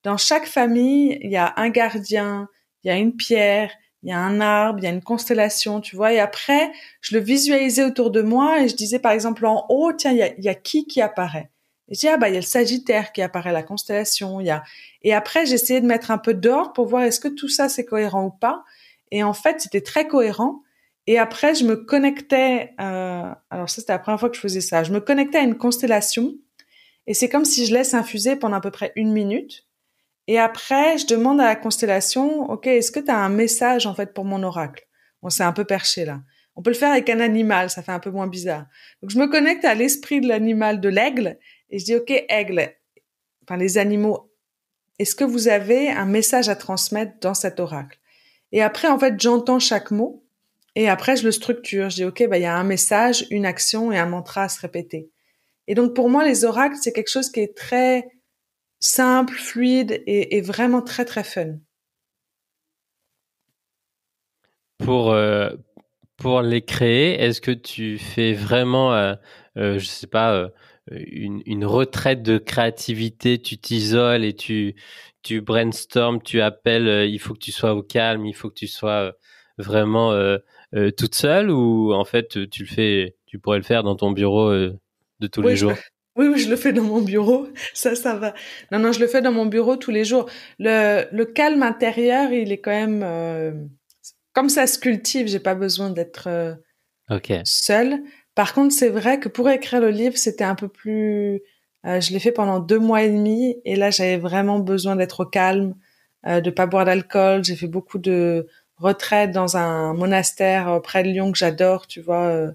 Dans chaque famille, il y a un gardien, il y a une pierre, il y a un arbre, il y a une constellation, tu vois. Et après, je le visualisais autour de moi et je disais, par exemple, en haut, tiens, il y a qui apparaît? Et je dis, ah bah, il y a le Sagittaire qui apparaît, la constellation, il y a... Et après, j'essayais de mettre un peu d'ordre pour voir est-ce que tout ça, c'est cohérent ou pas. Et en fait, c'était très cohérent. Et après, je me connectais, alors ça, c'était la première fois que je faisais ça. Je me connectais à une constellation et c'est comme si je laisse infuser pendant à peu près 1 minute. Et après, je demande à la constellation, OK, est-ce que tu as un message, en fait, pour mon oracle? Bon, c'est un peu perché, là. On peut le faire avec un animal, ça fait un peu moins bizarre. Donc, je me connecte à l'esprit de l'animal, de l'aigle, et je dis, OK, aigle, enfin, les animaux, est-ce que vous avez un message à transmettre dans cet oracle? Et après, en fait, j'entends chaque mot, et après, je le structure. Je dis, OK, bah, il y a un message, une action et un mantra à se répéter. Et donc, pour moi, les oracles, c'est quelque chose qui est très simple, fluide et vraiment très, très fun. Pour, euh, pour les créer, est-ce que tu fais vraiment, je sais pas, une retraite de créativité, tu t'isoles et tu brainstorm, tu appelles, il faut que tu sois au calme, il faut que tu sois vraiment toute seule, ou en fait tu le fais, tu pourrais le faire dans ton bureau de tous les Oui, jours? oui, je le fais dans mon bureau. Ça va. Non, non, je le fais dans mon bureau tous les jours. Le calme intérieur, il est quand même, comme ça se cultive, j'ai pas besoin d'être Ok. seule. Par contre, c'est vrai que pour écrire le livre, c'était un peu plus, je l'ai fait pendant 2 mois et demi et là, j'avais vraiment besoin d'être au calme, de pas boire d'alcool. J'ai fait beaucoup de retraites dans un monastère près de Lyon que j'adore, tu vois,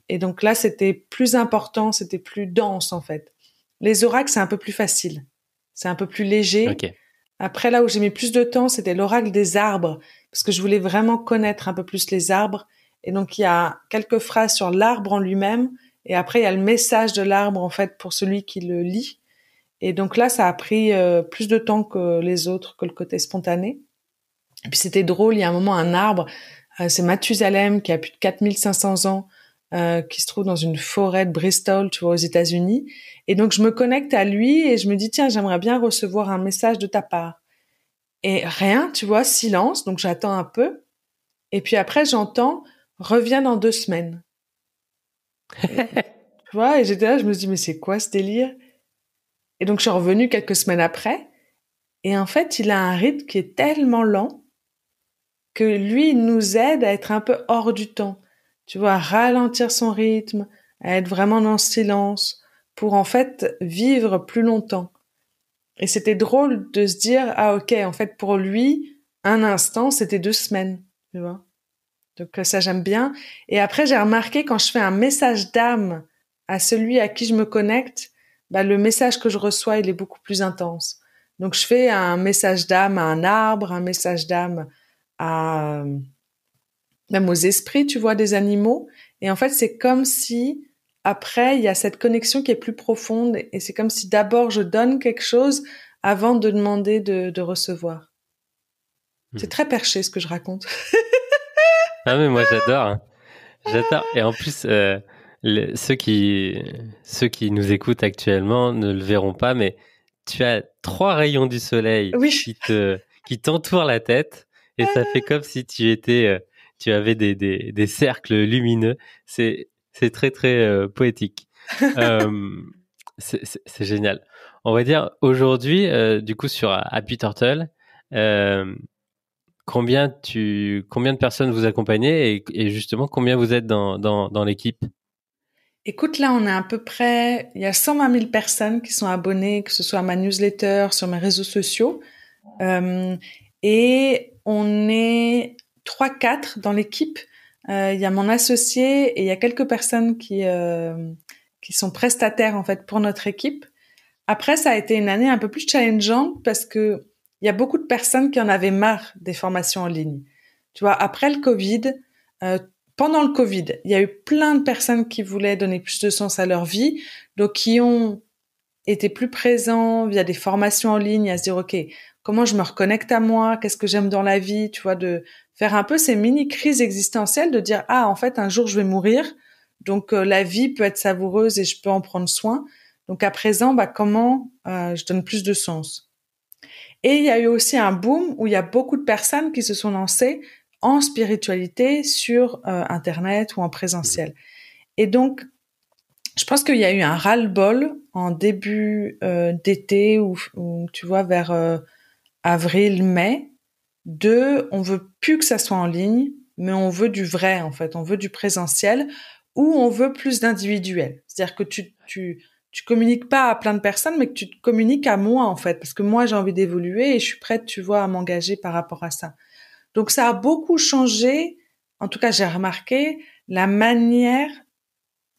et donc là, c'était plus important, c'était plus dense en fait. Les oracles, c'est un peu plus facile, c'est un peu plus léger. Ok. Après, là où j'ai mis plus de temps, c'était l'oracle des arbres, parce que je voulais vraiment connaître un peu plus les arbres. Et donc, il y a quelques phrases sur l'arbre en lui-même, et après, il y a le message de l'arbre en fait pour celui qui le lit. Et donc là, ça a pris plus de temps que les autres, que le côté spontané. Et puis c'était drôle, il y a un moment, un arbre, c'est Mathusalem qui a plus de 4500 ans, qui se trouve dans une forêt de Bristol, tu vois, aux États-Unis. Et donc je me connecte à lui et je me dis, tiens, j'aimerais bien recevoir un message de ta part. Et rien, tu vois, silence, donc j'attends un peu. Et puis après, j'entends, reviens dans 2 semaines. Et, tu vois, et j'étais là, je me dis, mais c'est quoi ce délire? Et donc je suis revenue quelques semaines après. Et en fait, il a un rythme qui est tellement lent que lui, il nous aide à être un peu hors du temps. Tu vois, à ralentir son rythme, à être vraiment dans le silence, pour en fait vivre plus longtemps. Et c'était drôle de se dire, ah ok, en fait pour lui, un instant, c'était 2 semaines, tu vois. Donc ça, j'aime bien. Et après, j'ai remarqué quand je fais un message d'âme à celui à qui je me connecte, bah, le message que je reçois, il est beaucoup plus intense. Donc je fais un message d'âme à un arbre, un message d'âme à même aux esprits, tu vois, des animaux. Et en fait, c'est comme si après, il y a cette connexion qui est plus profonde. Et c'est comme si d'abord je donne quelque chose avant de demander de recevoir. C'est Hmm. très perché ce que je raconte. Ah mais moi j'adore, hein. J'adore. Et en plus, ceux qui nous écoutent actuellement ne le verront pas, mais tu as 3 rayons du soleil Oui. qui t'entourent la tête, et ça fait comme si tu étais, tu avais des cercles lumineux. C'est très très poétique. Euh, c'est génial. On va dire aujourd'hui, du coup sur Happy Turtle, euh, combien de personnes vous accompagnez, et justement combien vous êtes dans l'équipe? Écoute, là, on est à peu près, il y a 120 000 personnes qui sont abonnées, que ce soit à ma newsletter, sur mes réseaux sociaux. Euh, et on est 3, 4 dans l'équipe. Il y a mon associé et il y a quelques personnes qui sont prestataires, en fait, pour notre équipe. Après, ça a été une année un peu plus challengeante parce que il y a beaucoup de personnes qui en avaient marre des formations en ligne. Tu vois, après le Covid, euh, pendant le Covid, il y a eu plein de personnes qui voulaient donner plus de sens à leur vie, donc qui ont été plus présents via des formations en ligne à se dire, OK, comment je me reconnecte à moi? Qu'est-ce que j'aime dans la vie? Tu vois, de faire un peu ces mini crises existentielles, de dire, ah, en fait, un jour, je vais mourir. Donc, la vie peut être savoureuse et je peux en prendre soin. Donc, à présent, comment je donne plus de sens? Et il y a eu aussi un boom où il y a beaucoup de personnes qui se sont lancées en spiritualité sur Internet ou en présentiel. Et donc, je pense qu'il y a eu un ras-le-bol en début d'été ou tu vois vers avril, mai, on veut plus que ça soit en ligne, mais on veut du vrai en fait, on veut du présentiel ou on veut plus d'individuel. C'est-à-dire que tu communiques pas à plein de personnes, mais que tu te communiques à moi en fait, parce que moi j'ai envie d'évoluer et je suis prête, tu vois, à m'engager par rapport à ça. Donc ça a beaucoup changé. En tout cas, j'ai remarqué la manière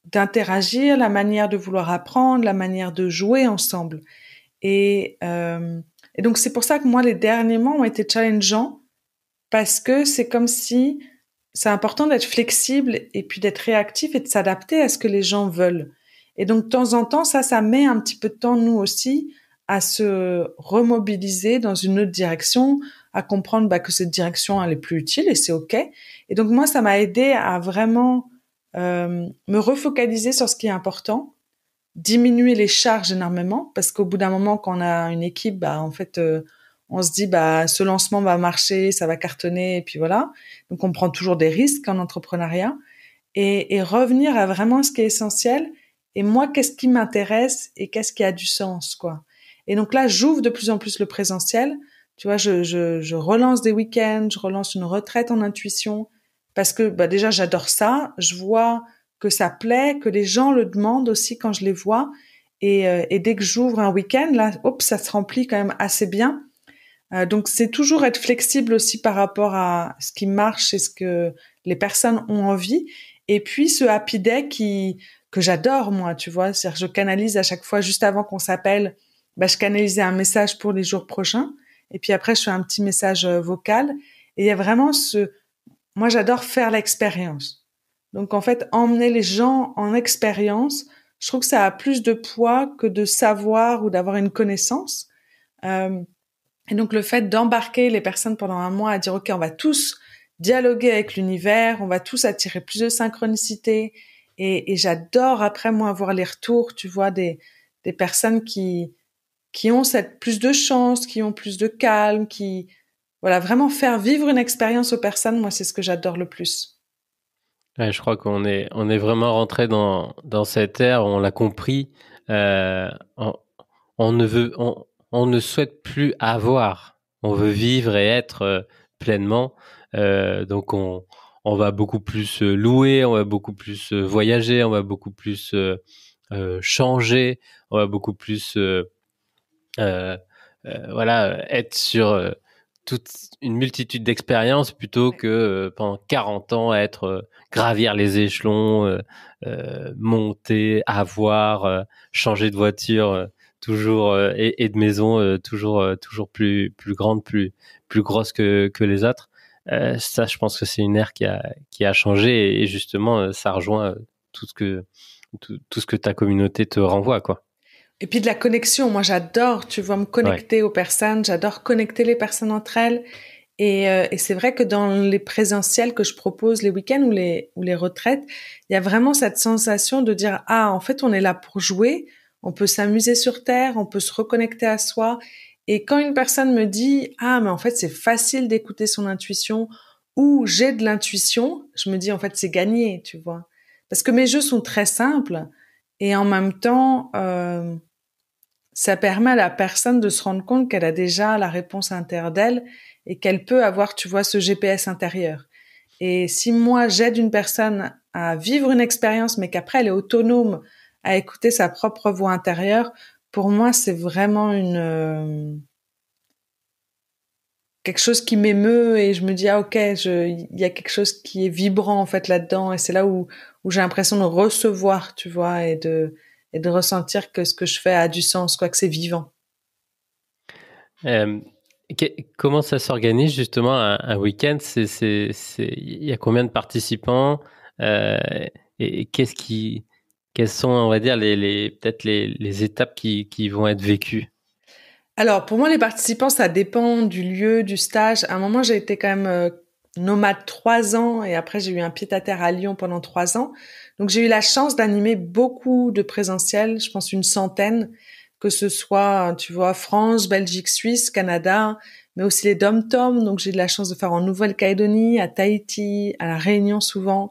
d'interagir, la manière de vouloir apprendre, la manière de jouer ensemble. Et donc c'est pour ça que moi les derniers mois ont été challengeants parce que c'est comme si c'est important d'être flexible et puis d'être réactif et de s'adapter à ce que les gens veulent. Et donc de temps en temps ça met un petit peu de temps nous aussi à se remobiliser dans une autre direction, à comprendre que cette direction elle est plus utile et c'est ok. Et donc moi ça m'a aidé à vraiment me refocaliser sur ce qui est important, diminuer les charges énormément parce qu'au bout d'un moment quand on a une équipe en fait on se dit ce lancement va marcher, ça va cartonner et puis voilà. Donc on prend toujours des risques en entrepreneuriat et revenir à vraiment ce qui est essentiel et moi qu'est-ce qui m'intéresse et qu'est-ce qui a du sens quoi. Et donc là j'ouvre de plus en plus le présentiel, tu vois, je relance des week-ends, je relance une retraite en intuition parce que déjà j'adore ça, je vois que ça plaît, que les gens le demandent aussi quand je les vois. Et dès que j'ouvre un week-end, là, hop, ça se remplit quand même assez bien. Donc c'est toujours être flexible aussi par rapport à ce qui marche et ce que les personnes ont envie. Et puis ce happy day que j'adore moi, tu vois, c'est-à-dire je canalise à chaque fois juste avant qu'on s'appelle, je canalisais un message pour les jours prochains. Et puis après je fais un petit message vocal. Et il y a vraiment moi j'adore faire l'expérience. Donc en fait, emmener les gens en expérience, je trouve que ça a plus de poids que de savoir ou d'avoir une connaissance. Et donc le fait d'embarquer les personnes pendant un mois à dire ok, on va tous dialoguer avec l'univers, on va tous attirer plus de synchronicité. Et j'adore après moi voir les retours, tu vois, des personnes qui ont plus de chance, qui ont plus de calme, qui voilà vraiment faire vivre une expérience aux personnes. Moi, c'est ce que j'adore le plus. Ouais, je crois on est vraiment rentré dans cette ère, on l'a compris. Euh, on, on ne souhaite plus avoir. On veut vivre et être pleinement. Donc on va beaucoup plus louer, on va beaucoup plus voyager, on va beaucoup plus changer, on va beaucoup plus euh, voilà, être sur toute une multitude d'expériences plutôt que pendant 40 ans être gravir les échelons, monter, avoir, changer de voiture toujours et de maison toujours plus grande, plus grosse que les autres. Ça, je pense que c'est une ère qui a changé et justement ça rejoint tout ce que ta communauté te renvoie quoi. Et puis de la connexion, moi j'adore, tu vois, me Ouais. connecter aux personnes, j'adore connecter les personnes entre elles. Et c'est vrai que dans les présentiels que je propose les week-ends ou les retraites, il y a vraiment cette sensation de dire, ah, en fait, on est là pour jouer, on peut s'amuser sur Terre, on peut se reconnecter à soi. Et quand une personne me dit, ah, mais en fait, c'est facile d'écouter son intuition ou j'ai de l'intuition, je me dis, en fait, c'est gagné, tu vois. Parce que mes jeux sont très simples et en même temps, ça permet à la personne de se rendre compte qu'elle a déjà la réponse à l'intérieur d'elle et qu'elle peut avoir, tu vois, ce GPS intérieur. Et si moi, j'aide une personne à vivre une expérience, mais qu'après, elle est autonome à écouter sa propre voix intérieure, pour moi, c'est vraiment quelque chose qui m'émeut et je me dis, ah, ok, il y a quelque chose qui est vibrant, en fait, là-dedans. Et c'est là où j'ai l'impression de recevoir, tu vois, et de ressentir que ce que je fais a du sens, quoi, que c'est vivant. Euh, Comment ça s'organise justement un week-end? Il y a combien de participants? Euh, et quelles sont, on va dire, peut-être les étapes qui vont être vécues? Alors, pour moi, les participants, ça dépend du lieu, du stage. À un moment, j'ai été quand même nomade 3 ans et après, j'ai eu un pied-à-terre à Lyon pendant 3 ans. Donc, j'ai eu la chance d'animer beaucoup de présentiels, je pense une centaine, que ce soit, tu vois, France, Belgique, Suisse, Canada, mais aussi les dom-toms. Donc, j'ai eu de la chance de faire en Nouvelle-Calédonie, à Tahiti, à La Réunion souvent,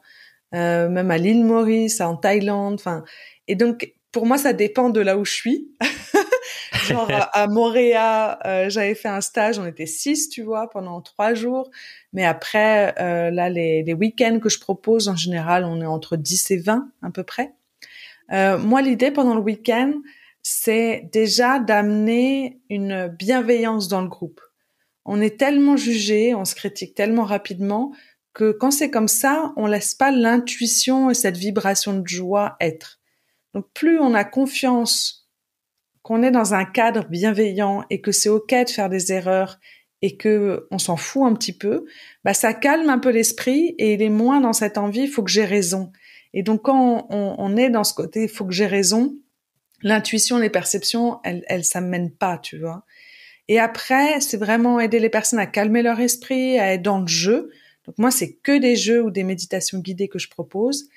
même à l'île Maurice, en Thaïlande. Enfin, et donc, pour moi, ça dépend de là où je suis. Genre à Montréal, j'avais fait un stage, on était 6, tu vois, pendant 3 jours. Mais après, là, les week-ends que je propose, en général, on est entre 10 et 20 à peu près. Moi, l'idée pendant le week-end, c'est déjà d'amener une bienveillance dans le groupe. On est tellement jugé, on se critique tellement rapidement que quand c'est comme ça, on laisse pas l'intuition et cette vibration de joie être. Donc plus on a confiance qu'on est dans un cadre bienveillant et que c'est ok de faire des erreurs et que on s'en fout un petit peu, bah ça calme un peu l'esprit et il est moins dans cette envie, il faut que j'ai raison. Et donc quand on est dans ce côté, il faut que j'ai raison, l'intuition, les perceptions, elles ça mène pas, tu vois. Et après, c'est vraiment aider les personnes à calmer leur esprit, à être dans le jeu. Donc moi, c'est que des jeux ou des méditations guidées que je propose.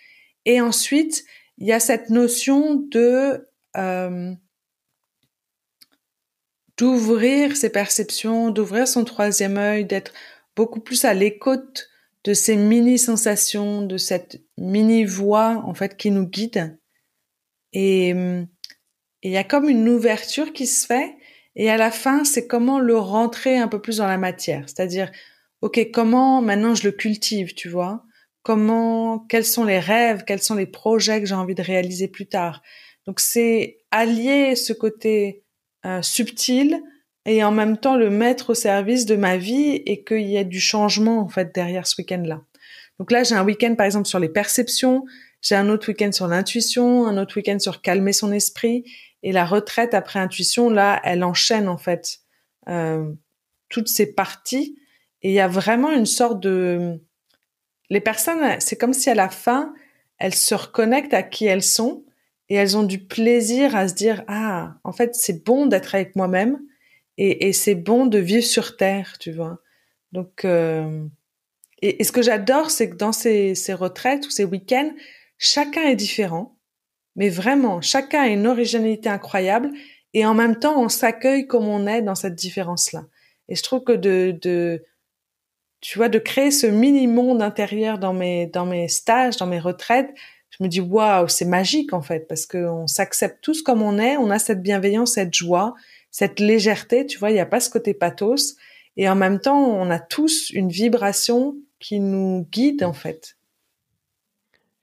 Et ensuite, il y a cette notion de d'ouvrir ses perceptions, d'ouvrir son troisième œil, d'être beaucoup plus à l'écoute de ces mini sensations, de cette mini voix en fait qui nous guide. Et il y a comme une ouverture qui se fait. Et à la fin, c'est comment le rentrer un peu plus dans la matière. C'est-à-dire, ok, comment maintenant je le cultive, tu vois? Comment, quels sont les rêves, quels sont les projets que j'ai envie de réaliser plus tard. Donc c'est allier ce côté subtil et en même temps le mettre au service de ma vie et qu'il y ait du changement en fait derrière ce week-end-là. Donc là, j'ai un week-end par exemple sur les perceptions, j'ai un autre week-end sur l'intuition, un autre week-end sur calmer son esprit. Et la retraite après intuition, là, elle enchaîne en fait euh, toutes ces parties. Et il y a vraiment une sorte de... Les personnes, c'est comme si à la fin, elles se reconnectent à qui elles sont et elles ont du plaisir à se dire, ah, en fait, c'est bon d'être avec moi-même et c'est bon de vivre sur Terre, tu vois. Donc, et ce que j'adore, c'est que dans ces retraites ou ces week-ends, chacun est différent, mais vraiment, chacun a une originalité incroyable et en même temps, on s'accueille comme on est dans cette différence-là. Et je trouve que tu vois, de créer ce mini monde intérieur dans mes stages, dans mes retraites, je me dis waouh, c'est magique en fait parce que on s'accepte tous comme on a cette bienveillance, cette joie, cette légèreté, tu vois, il y a pas ce côté pathos et en même temps, on a tous une vibration qui nous guide en fait.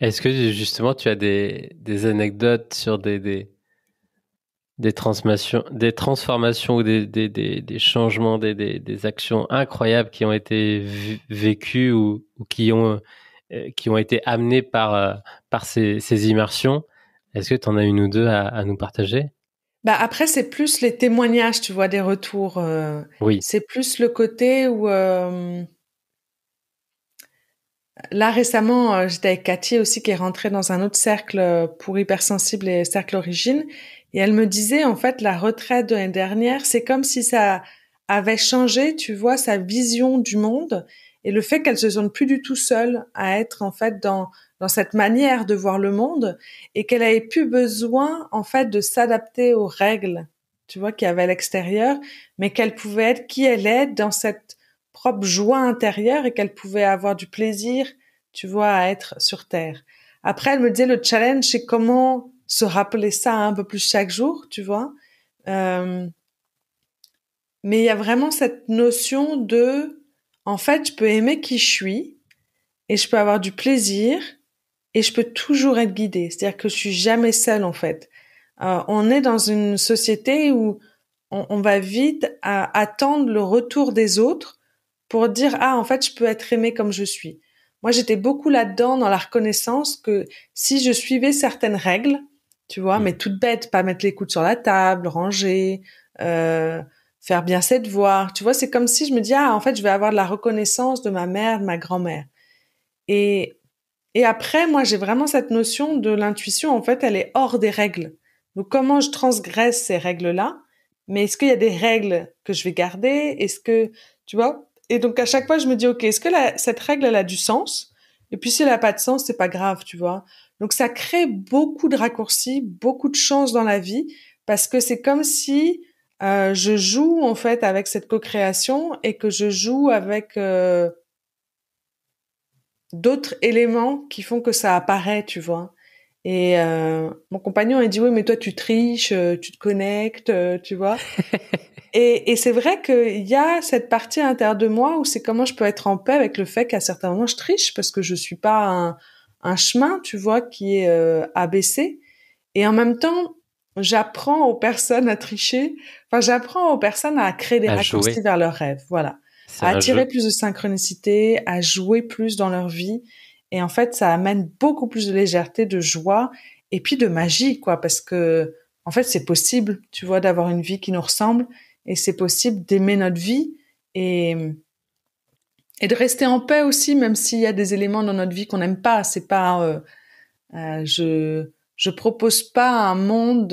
Est-ce que justement tu as des anecdotes sur des transformations ou des changements, des actions incroyables qui ont été vécues ou qui ont été amenées par ces immersions? Est-ce que tu en as une ou deux à nous partager? Bah après, c'est plus les témoignages, tu vois, des retours. Oui. C'est plus le côté où là récemment, j'étais avec Cathy aussi qui est rentrée dans un autre cercle pour hypersensibles et cercle origine, et elle me disait en fait la retraite de l'année dernière, c'est comme si ça avait changé, tu vois, sa vision du monde et le fait qu'elle se sente plus du tout seule à être en fait dans cette manière de voir le monde et qu'elle avait plus besoin en fait de s'adapter aux règles, tu vois, qu'il y avait à l'extérieur, mais qu'elle pouvait être qui elle est dans cette propre joie intérieure et qu'elle pouvait avoir du plaisir, tu vois, à être sur Terre. Après, elle me disait le challenge, c'est comment se rappeler ça un peu plus chaque jour, tu vois. Euh, mais il y a vraiment cette notion de, en fait, je peux aimer qui je suis et je peux avoir du plaisir et je peux toujours être guidée. C'est-à-dire que je suis jamais seule, en fait. On est dans une société où on va vite attendre le retour des autres pour dire ah en fait je peux être aimée comme je suis. Moi j'étais beaucoup là-dedans dans la reconnaissance que si je suivais certaines règles, tu vois, Mm. mais toutes bêtes, pas mettre les coudes sur la table, ranger, euh, faire bien ses devoirs. Tu vois, c'est comme si je me dis, ah, en fait, je vais avoir de la reconnaissance de ma mère, de ma grand-mère. Et, et après, moi, j'ai vraiment cette notion de l'intuition, en fait, elle est hors des règles. Donc, comment je transgresse ces règles-là? Mais est-ce qu'il y a des règles que je vais garder? Est-ce que, tu vois? Et donc, à chaque fois, je me dis, OK, est-ce que cette règle, elle a du sens? Et puis, si elle n'a pas de sens, c'est pas grave, tu vois? Donc, ça crée beaucoup de raccourcis, beaucoup de chances dans la vie, parce que c'est comme si je joue, en fait, avec cette co-création et que je joue avec d'autres éléments qui font que ça apparaît, tu vois. Et mon compagnon, il dit, oui, mais toi, tu triches, tu te connectes, tu vois. Et c'est vrai qu'il y a cette partie à l'intérieur de moi où c'est comment je peux être en paix avec le fait qu'à certains moments, je triche parce que je suis pas un chemin, tu vois, qui est abaissé. Et en même temps, j'apprends aux personnes à tricher. Enfin, j'apprends aux personnes à créer des À raccourcis jouer. vers leurs rêves. Voilà. C'est À un attirer jeu. plus de synchronicité, à jouer plus dans leur vie. Et en fait, ça amène beaucoup plus de légèreté, de joie et puis de magie, quoi. Parce que, en fait, c'est possible, tu vois, d'avoir une vie qui nous ressemble et c'est possible d'aimer notre vie et, et de rester en paix aussi, même s'il y a des éléments dans notre vie qu'on n'aime pas. C'est pas, je propose pas un monde,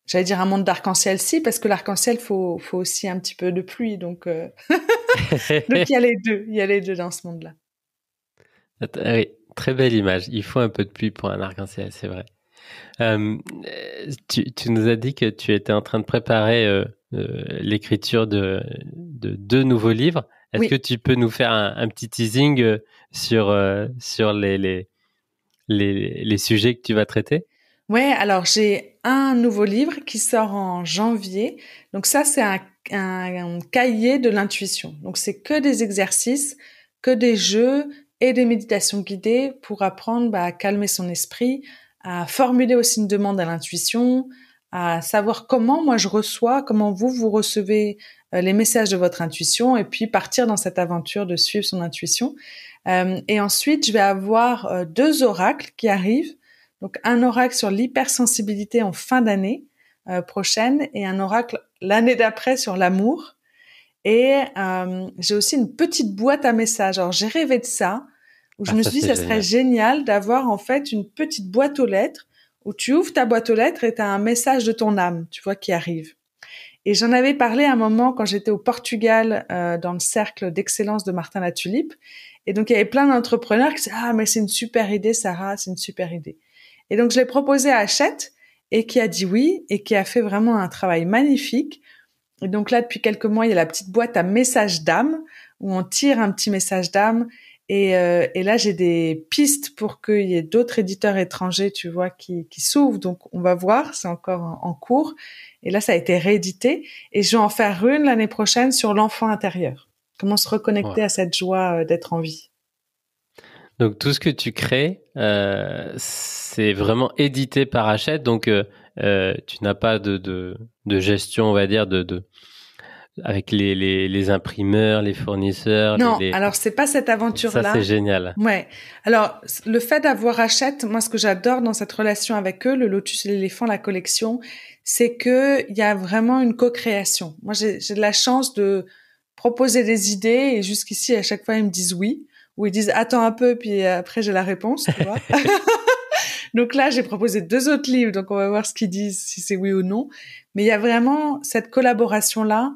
j'allais dire un monde d'arc-en-ciel, si, parce que l'arc-en-ciel, faut aussi un petit peu de pluie, donc il y a les deux dans ce monde-là. Oui, très belle image. Il faut un peu de pluie pour un arc-en-ciel, c'est vrai. Euh, tu nous as dit que tu étais en train de préparer l'écriture de deux nouveaux livres. Est-ce que Oui, tu peux nous faire un petit teasing sur les sujets que tu vas traiter? ouais. Alors j'ai un nouveau livre qui sort en janvier. Donc ça, c'est un cahier de l'intuition. Donc c'est que des exercices, que des jeux et des méditations guidées pour apprendre à calmer son esprit, à formuler aussi une demande à l'intuition, à savoir comment moi je reçois, comment vous recevez les messages de votre intuition et puis partir dans cette aventure de suivre son intuition. Et ensuite, je vais avoir deux oracles qui arrivent. Donc un oracle sur l'hypersensibilité en fin d'année prochaine et un oracle l'année d'après sur l'amour. Et j'ai aussi une petite boîte à messages. Alors j'ai rêvé de ça, où je Ah, me ça suis dit c'est ça serait génial. génial d'avoir en fait une petite boîte aux lettres où tu ouvres ta boîte aux lettres et tu as un message de ton âme, tu vois, qui arrive. Et j'en avais parlé à un moment quand j'étais au Portugal dans le cercle d'excellence de Martin Latulippe. Et donc il y avait plein d'entrepreneurs qui disaient ah mais c'est une super idée Sarah, c'est une super idée. Et donc je l'ai proposé à Hachette et qui a dit oui et qui a fait vraiment un travail magnifique. Et donc là depuis quelques mois il y a la petite boîte à messages d'âme où on tire un petit message d'âme et là j'ai des pistes pour qu'il y ait d'autres éditeurs étrangers tu vois qui s'ouvrent donc on va voir c'est encore en cours et là ça a été réédité et je vais en faire une l'année prochaine sur l'enfant intérieur comment se reconnecter Wow. à cette joie d'être en vie. Donc tout ce que tu crées, c'est vraiment édité par Hachette. Donc tu n'as pas de gestion, on va dire, avec les imprimeurs, les fournisseurs, Non, alors c'est pas cette Ça, c'est aventure-là. génial. Ouais. Alors le fait d'avoir Hachette, moi ce que j'adore dans cette relation avec eux, le Lotus et l'éléphant, la collection, c'est que il y a vraiment une co-création. Moi j'ai de la chance de proposer des idées et jusqu'ici à chaque fois ils me disent oui ou ils disent attends un peu puis après j'ai la réponse, tu vois. Donc là j'ai proposé deux autres livres donc on va voir ce qu'ils disent si c'est oui ou non. Mais il y a vraiment cette collaboration-là.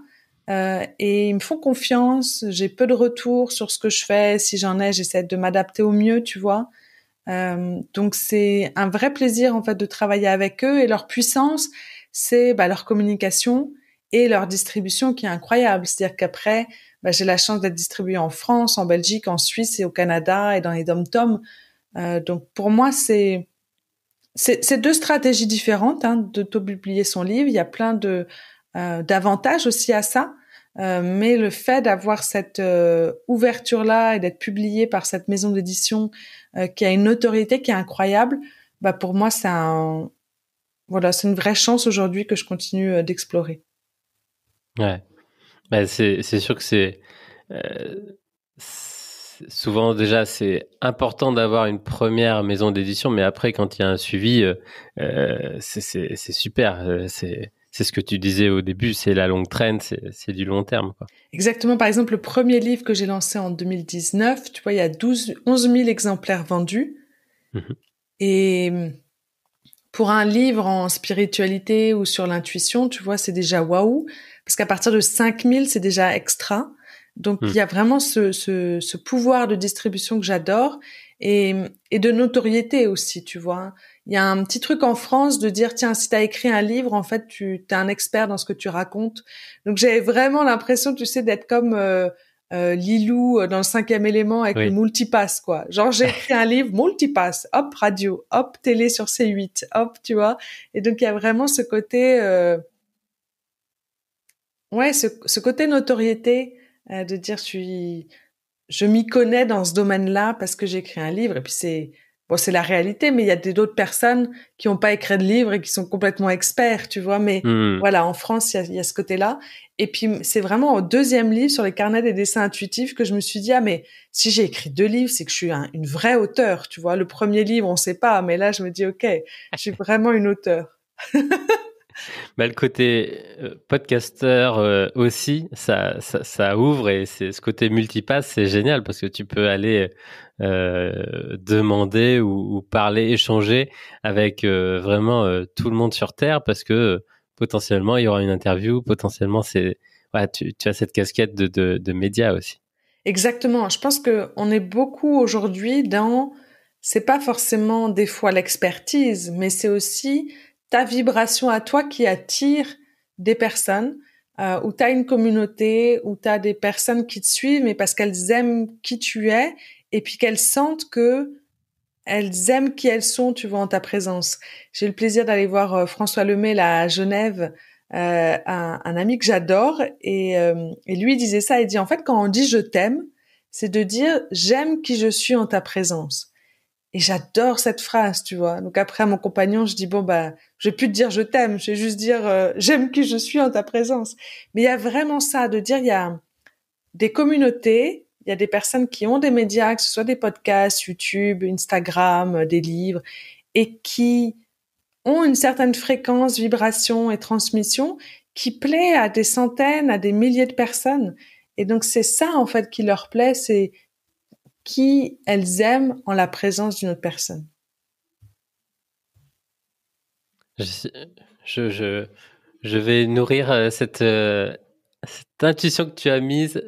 Et ils me font confiance. J'ai peu de retours sur ce que je fais. Si j'en ai, j'essaie de m'adapter au mieux, tu vois. Donc c'est un vrai plaisir en fait de travailler avec eux et leur puissance, c'est leur communication et leur distribution qui est incroyable. C'est-à-dire qu'après, j'ai la chance d'être distribuée en France, en Belgique, en Suisse et au Canada et dans les dom-toms. Donc pour moi, c'est deux stratégies différentes hein, d'auto-publier son livre. Il y a plein de d'avantages aussi à ça. Mais le fait d'avoir cette ouverture-là et d'être publié par cette maison d'édition qui a une autorité qui est incroyable, pour moi, voilà, c'est une vraie chance aujourd'hui que je continue d'explorer. Ouais. Bah, c'est sûr que souvent déjà c'est important d'avoir une première maison d'édition, mais après quand il y a un suivi, c'est super. c'est ce que tu disais au début, c'est la longue traîne, c'est du long terme, quoi. Exactement. Par exemple, le premier livre que j'ai lancé en 2019, tu vois, il y a 11 000 exemplaires vendus. Mhm. Et pour un livre en spiritualité ou sur l'intuition, tu vois, c'est déjà waouh. Parce qu'à partir de 5 000, c'est déjà extra. Donc, il y a vraiment ce pouvoir de distribution que j'adore et de notoriété aussi, tu vois. Il y a un petit truc en France de dire, tiens, si tu as écrit un livre, en fait, tu es un expert dans ce que tu racontes. Donc, j'ai vraiment l'impression, tu sais, d'être comme Lilou dans le cinquième élément avec le Oui. multipass, quoi. Genre, j'ai écrit un livre, multipass, hop, radio, hop, télé sur C8, hop, tu vois. Et donc, il y a vraiment ce côté... ouais, ce côté notoriété de dire je m'y connais dans ce domaine-là parce que j'ai écrit un livre et puis c'est la réalité, mais il y a d'autres personnes qui n'ont pas écrit de livre et qui sont complètement experts, tu vois. Mais Mhm. voilà, en France, il y a ce côté-là. Et puis c'est vraiment au deuxième livre sur les carnets des dessins intuitifs que je me suis dit ah mais si j'ai écrit 2 livres, c'est que je suis une vraie auteure, tu vois. Le premier livre, on sait pas, mais là je me dis ok, je suis vraiment une auteure. Bah, le côté podcasteur aussi, ça ouvre et c'est ce côté multipass, c'est génial parce que tu peux aller demander ou parler, échanger avec vraiment tout le monde sur Terre parce que potentiellement il y aura une interview, potentiellement ouais, tu as cette casquette de média aussi. Exactement. Je pense que on est beaucoup aujourd'hui c'est pas forcément des fois l'expertise, mais c'est aussi ta vibration à toi qui attire des personnes, où tu as une communauté, où tu as des personnes qui te suivent, mais parce qu'elles aiment qui tu es, et puis qu'elles sentent que elles aiment qui elles sont, tu vois, en ta présence. J'ai eu le plaisir d'aller voir François Lemay là, à Genève, un ami que j'adore, et lui il disait ça, il dit en fait quand on dit je t'aime, c'est de dire j'aime qui je suis en ta présence. Et j'adore cette phrase, tu vois. Donc après à mon compagnon, je dis bon bah, je vais plus te dire je t'aime, je vais juste dire j'aime qui je suis en ta présence. Mais il y a vraiment ça de dire il y a des communautés, il y a des personnes qui ont des médias, que ce soit des podcasts, YouTube, Instagram, des livres, et qui ont une certaine fréquence, vibration et transmission qui plaît à des centaines, à des milliers de personnes. Et donc c'est ça en fait qui leur plaît, c'est qui elles aiment en la présence d'une autre personne. Je, je, je vais nourrir cette intuition que tu as mise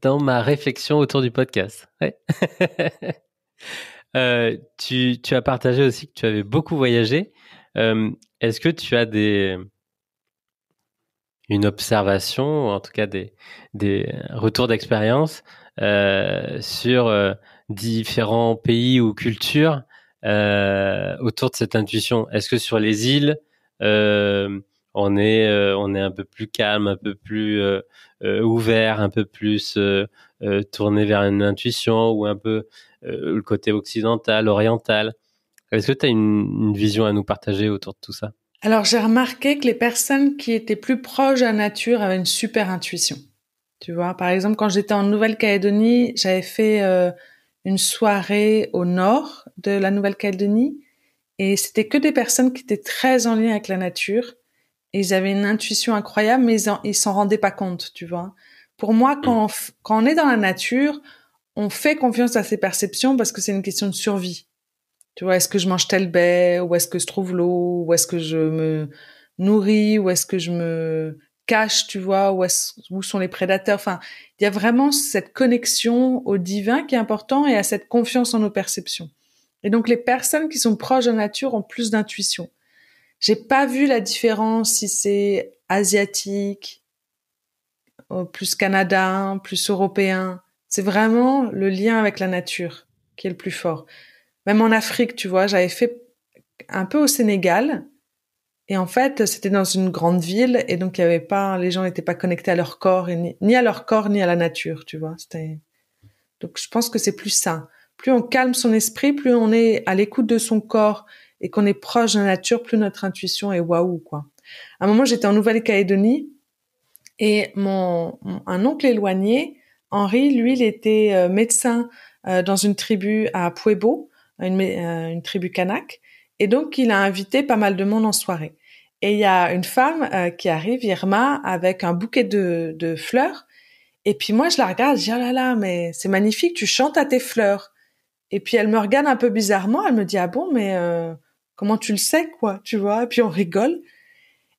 dans ma réflexion autour du podcast. Ouais. Tu as partagé aussi que tu avais beaucoup voyagé. Est-ce que tu as une observation, ou en tout cas des retours d'expérience sur différents pays ou cultures autour de cette intuition? Est-ce que sur les îles, euh, on est un peu plus calme, un peu plus ouvert, un peu plus tourné vers une intuition ou un peu le côté occidental, oriental? Est-ce que tu as une vision à nous partager autour de tout ça? Alors j'ai remarqué que les personnes qui étaient plus proches de la nature avaient une super intuition. Tu vois, par exemple, quand j'étais en Nouvelle-Calédonie, j'avais fait une soirée au nord de la Nouvelle-Calédonie et c'était que des personnes qui étaient très en lien avec la nature et ils avaient une intuition incroyable, mais ils s'en rendaient pas compte, tu vois. Pour moi, Mm. quand on est dans la nature, on fait confiance à ses perceptions parce que c'est une question de survie. Tu vois, est-ce que je mange telle baie, où est-ce que se trouve l'eau, où est-ce que je me nourris, où est-ce que je me cache, tu vois, où sont les prédateurs. Enfin, il y a vraiment cette connexion au divin qui est important et à cette confiance en nos perceptions. Et donc, les personnes qui sont proches de la nature ont plus d'intuition. J'ai pas vu la différence si c'est asiatique, plus canadien, plus européen. C'est vraiment le lien avec la nature qui est le plus fort. Même en Afrique, tu vois, j'avais fait un peu au Sénégal. Et en fait, c'était dans une grande ville. Et donc, il y avait pas, les gens n'étaient pas connectés à leur corps, et ni à leur corps, ni à la nature, tu vois. Donc, je pense que c'est plus ça. Plus on calme son esprit, plus on est à l'écoute de son corps et qu'on est proche de la nature, plus notre intuition est waouh, quoi. À un moment, j'étais en Nouvelle-Calédonie et un oncle éloigné, Henri, lui, il était médecin dans une tribu à Pueblo, une tribu kanak. Et donc, il a invité pas mal de monde en soirée. Et il y a une femme qui arrive, Irma, avec un bouquet de fleurs. Et puis moi, je la regarde, je dis, oh là là, mais c'est magnifique, tu chantes à tes fleurs. Et puis elle me regarde un peu bizarrement, elle me dit, ah bon, mais comment tu le sais, quoi, tu vois? Et puis on rigole.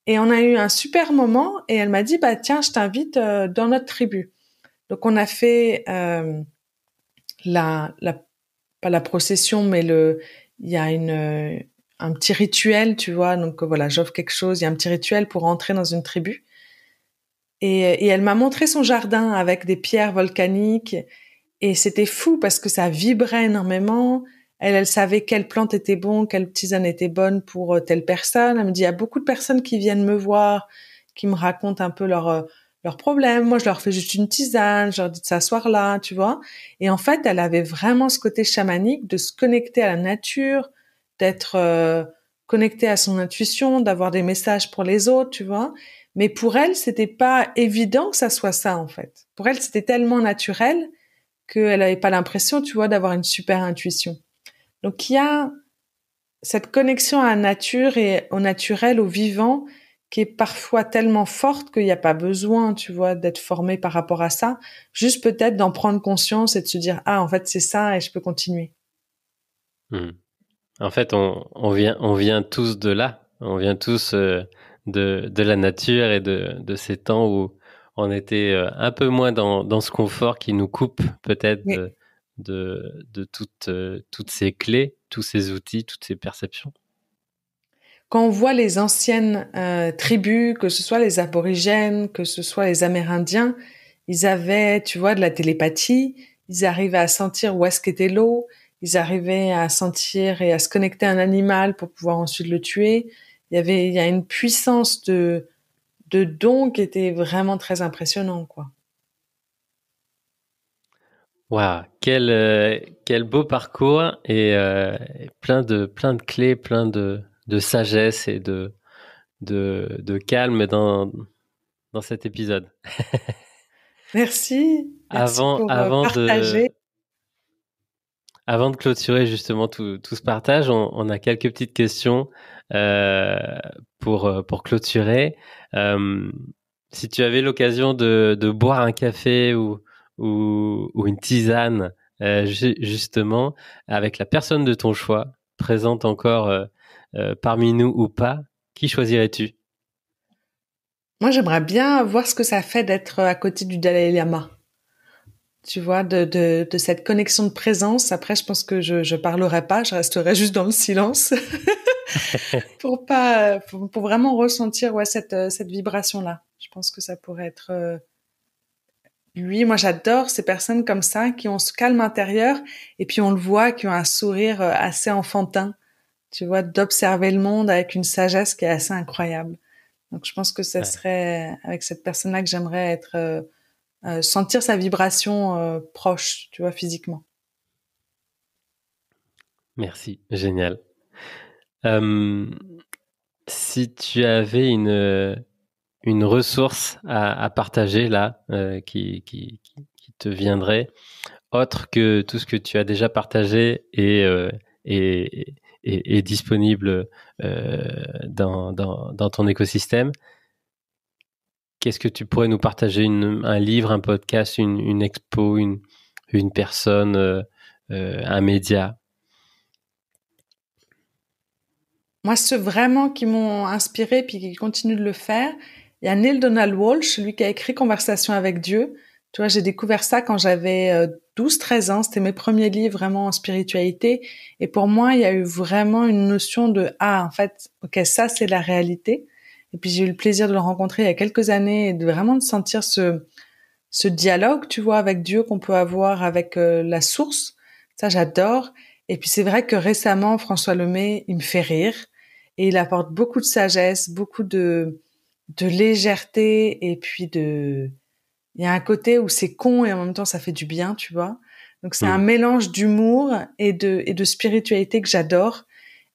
Et on a eu un super moment, et elle m'a dit, bah tiens, je t'invite dans notre tribu. Donc on a fait la pas la procession, mais il y a un petit rituel, tu vois. Donc voilà, j'offre quelque chose, il y a un petit rituel pour entrer dans une tribu. Et elle m'a montré son jardin avec des pierres volcaniques. Et c'était fou parce que ça vibrait énormément. Elle savait quelle plante était bonne, quelle tisane était bonne pour telle personne. Elle me dit, il y a beaucoup de personnes qui viennent me voir, qui me racontent un peu leurs problèmes. Moi, je leur fais juste une tisane, je leur dis de s'asseoir là, tu vois. Et en fait, elle avait vraiment ce côté chamanique de se connecter à la nature, d'être connectée à son intuition, d'avoir des messages pour les autres, tu vois. Mais pour elle, c'était pas évident que ça soit ça, en fait. Pour elle, c'était tellement naturel qu'elle n'avait pas l'impression, tu vois, d'avoir une super intuition. Donc, il y a cette connexion à la nature et au naturel, au vivant, qui est parfois tellement forte qu'il n'y a pas besoin, tu vois, d'être formé par rapport à ça. Juste peut-être d'en prendre conscience et de se dire, ah, en fait, c'est ça et je peux continuer. En fait, on vient tous de là. On vient tous de la nature et de ces temps où on était un peu moins dans ce confort qui nous coupe peut-être Mais de toutes ces clés, tous ces outils, toutes ces perceptions. quand on voit les anciennes tribus, que ce soit les aborigènes, que ce soit les Amérindiens, ils avaient, tu vois, de la télépathie, ils arrivaient à sentir où est-ce qu'était l'eau, ils arrivaient à sentir et à se connecter à un animal pour pouvoir ensuite le tuer. Il y a une puissance de don qui était vraiment très impressionnant, quoi. Waouh, quel beau parcours et plein de clés, de sagesse et de calme dans cet épisode. Merci Avant, pour avant partager. de, avant de clôturer justement tout ce partage, on a quelques petites questions euh, pour clôturer. Euh, Si tu avais l'occasion de boire un café ou une tisane, justement, avec la personne de ton choix, présente encore parmi nous ou pas, qui choisirais-tu? Moi, j'aimerais bien voir ce que ça fait d'être à côté du Dalai Lama. Tu vois, de cette connexion de présence. Après, je pense que je parlerai pas, je resterai juste dans le silence pour vraiment ressentir, ouais, cette vibration-là. Je pense que ça pourrait être, lui. Moi, j'adore ces personnes comme ça qui ont ce calme intérieur et puis on le voit, qui ont un sourire assez enfantin. Tu vois, d'observer le monde avec une sagesse qui est assez incroyable. Donc, je pense que ce Ouais, serait avec cette personne-là que j'aimerais être, sentir sa vibration proche, tu vois, physiquement. merci, génial. Euh, Si tu avais une ressource à partager là, qui te viendrait, autre que tout ce que tu as déjà partagé et, et disponible dans ton écosystème, qu'est-ce que tu pourrais nous partager? Un livre, un podcast, une expo, une personne, un média? Moi, ceux vraiment qui m'ont inspiré puis qui continuent de le faire, il y a Neil Donald Walsh, celui qui a écrit Conversation avec Dieu. Tu vois, j'ai découvert ça quand j'avais 12-13 ans. C'était mes premiers livres vraiment en spiritualité. Et pour moi, il y a eu vraiment une notion de, ah, en fait, ok, ça, c'est la réalité. Et puis, j'ai eu le plaisir de le rencontrer il y a quelques années et de vraiment de sentir ce dialogue, tu vois, avec Dieu qu'on peut avoir avec la source. Ça, j'adore. Et puis, c'est vrai que récemment, François Lemay, il me fait rire et il apporte beaucoup de sagesse, beaucoup de légèreté et puis il y a un côté où c'est con et en même temps ça fait du bien, tu vois. Donc c'est un Hmm. mélange d'humour et de spiritualité que j'adore.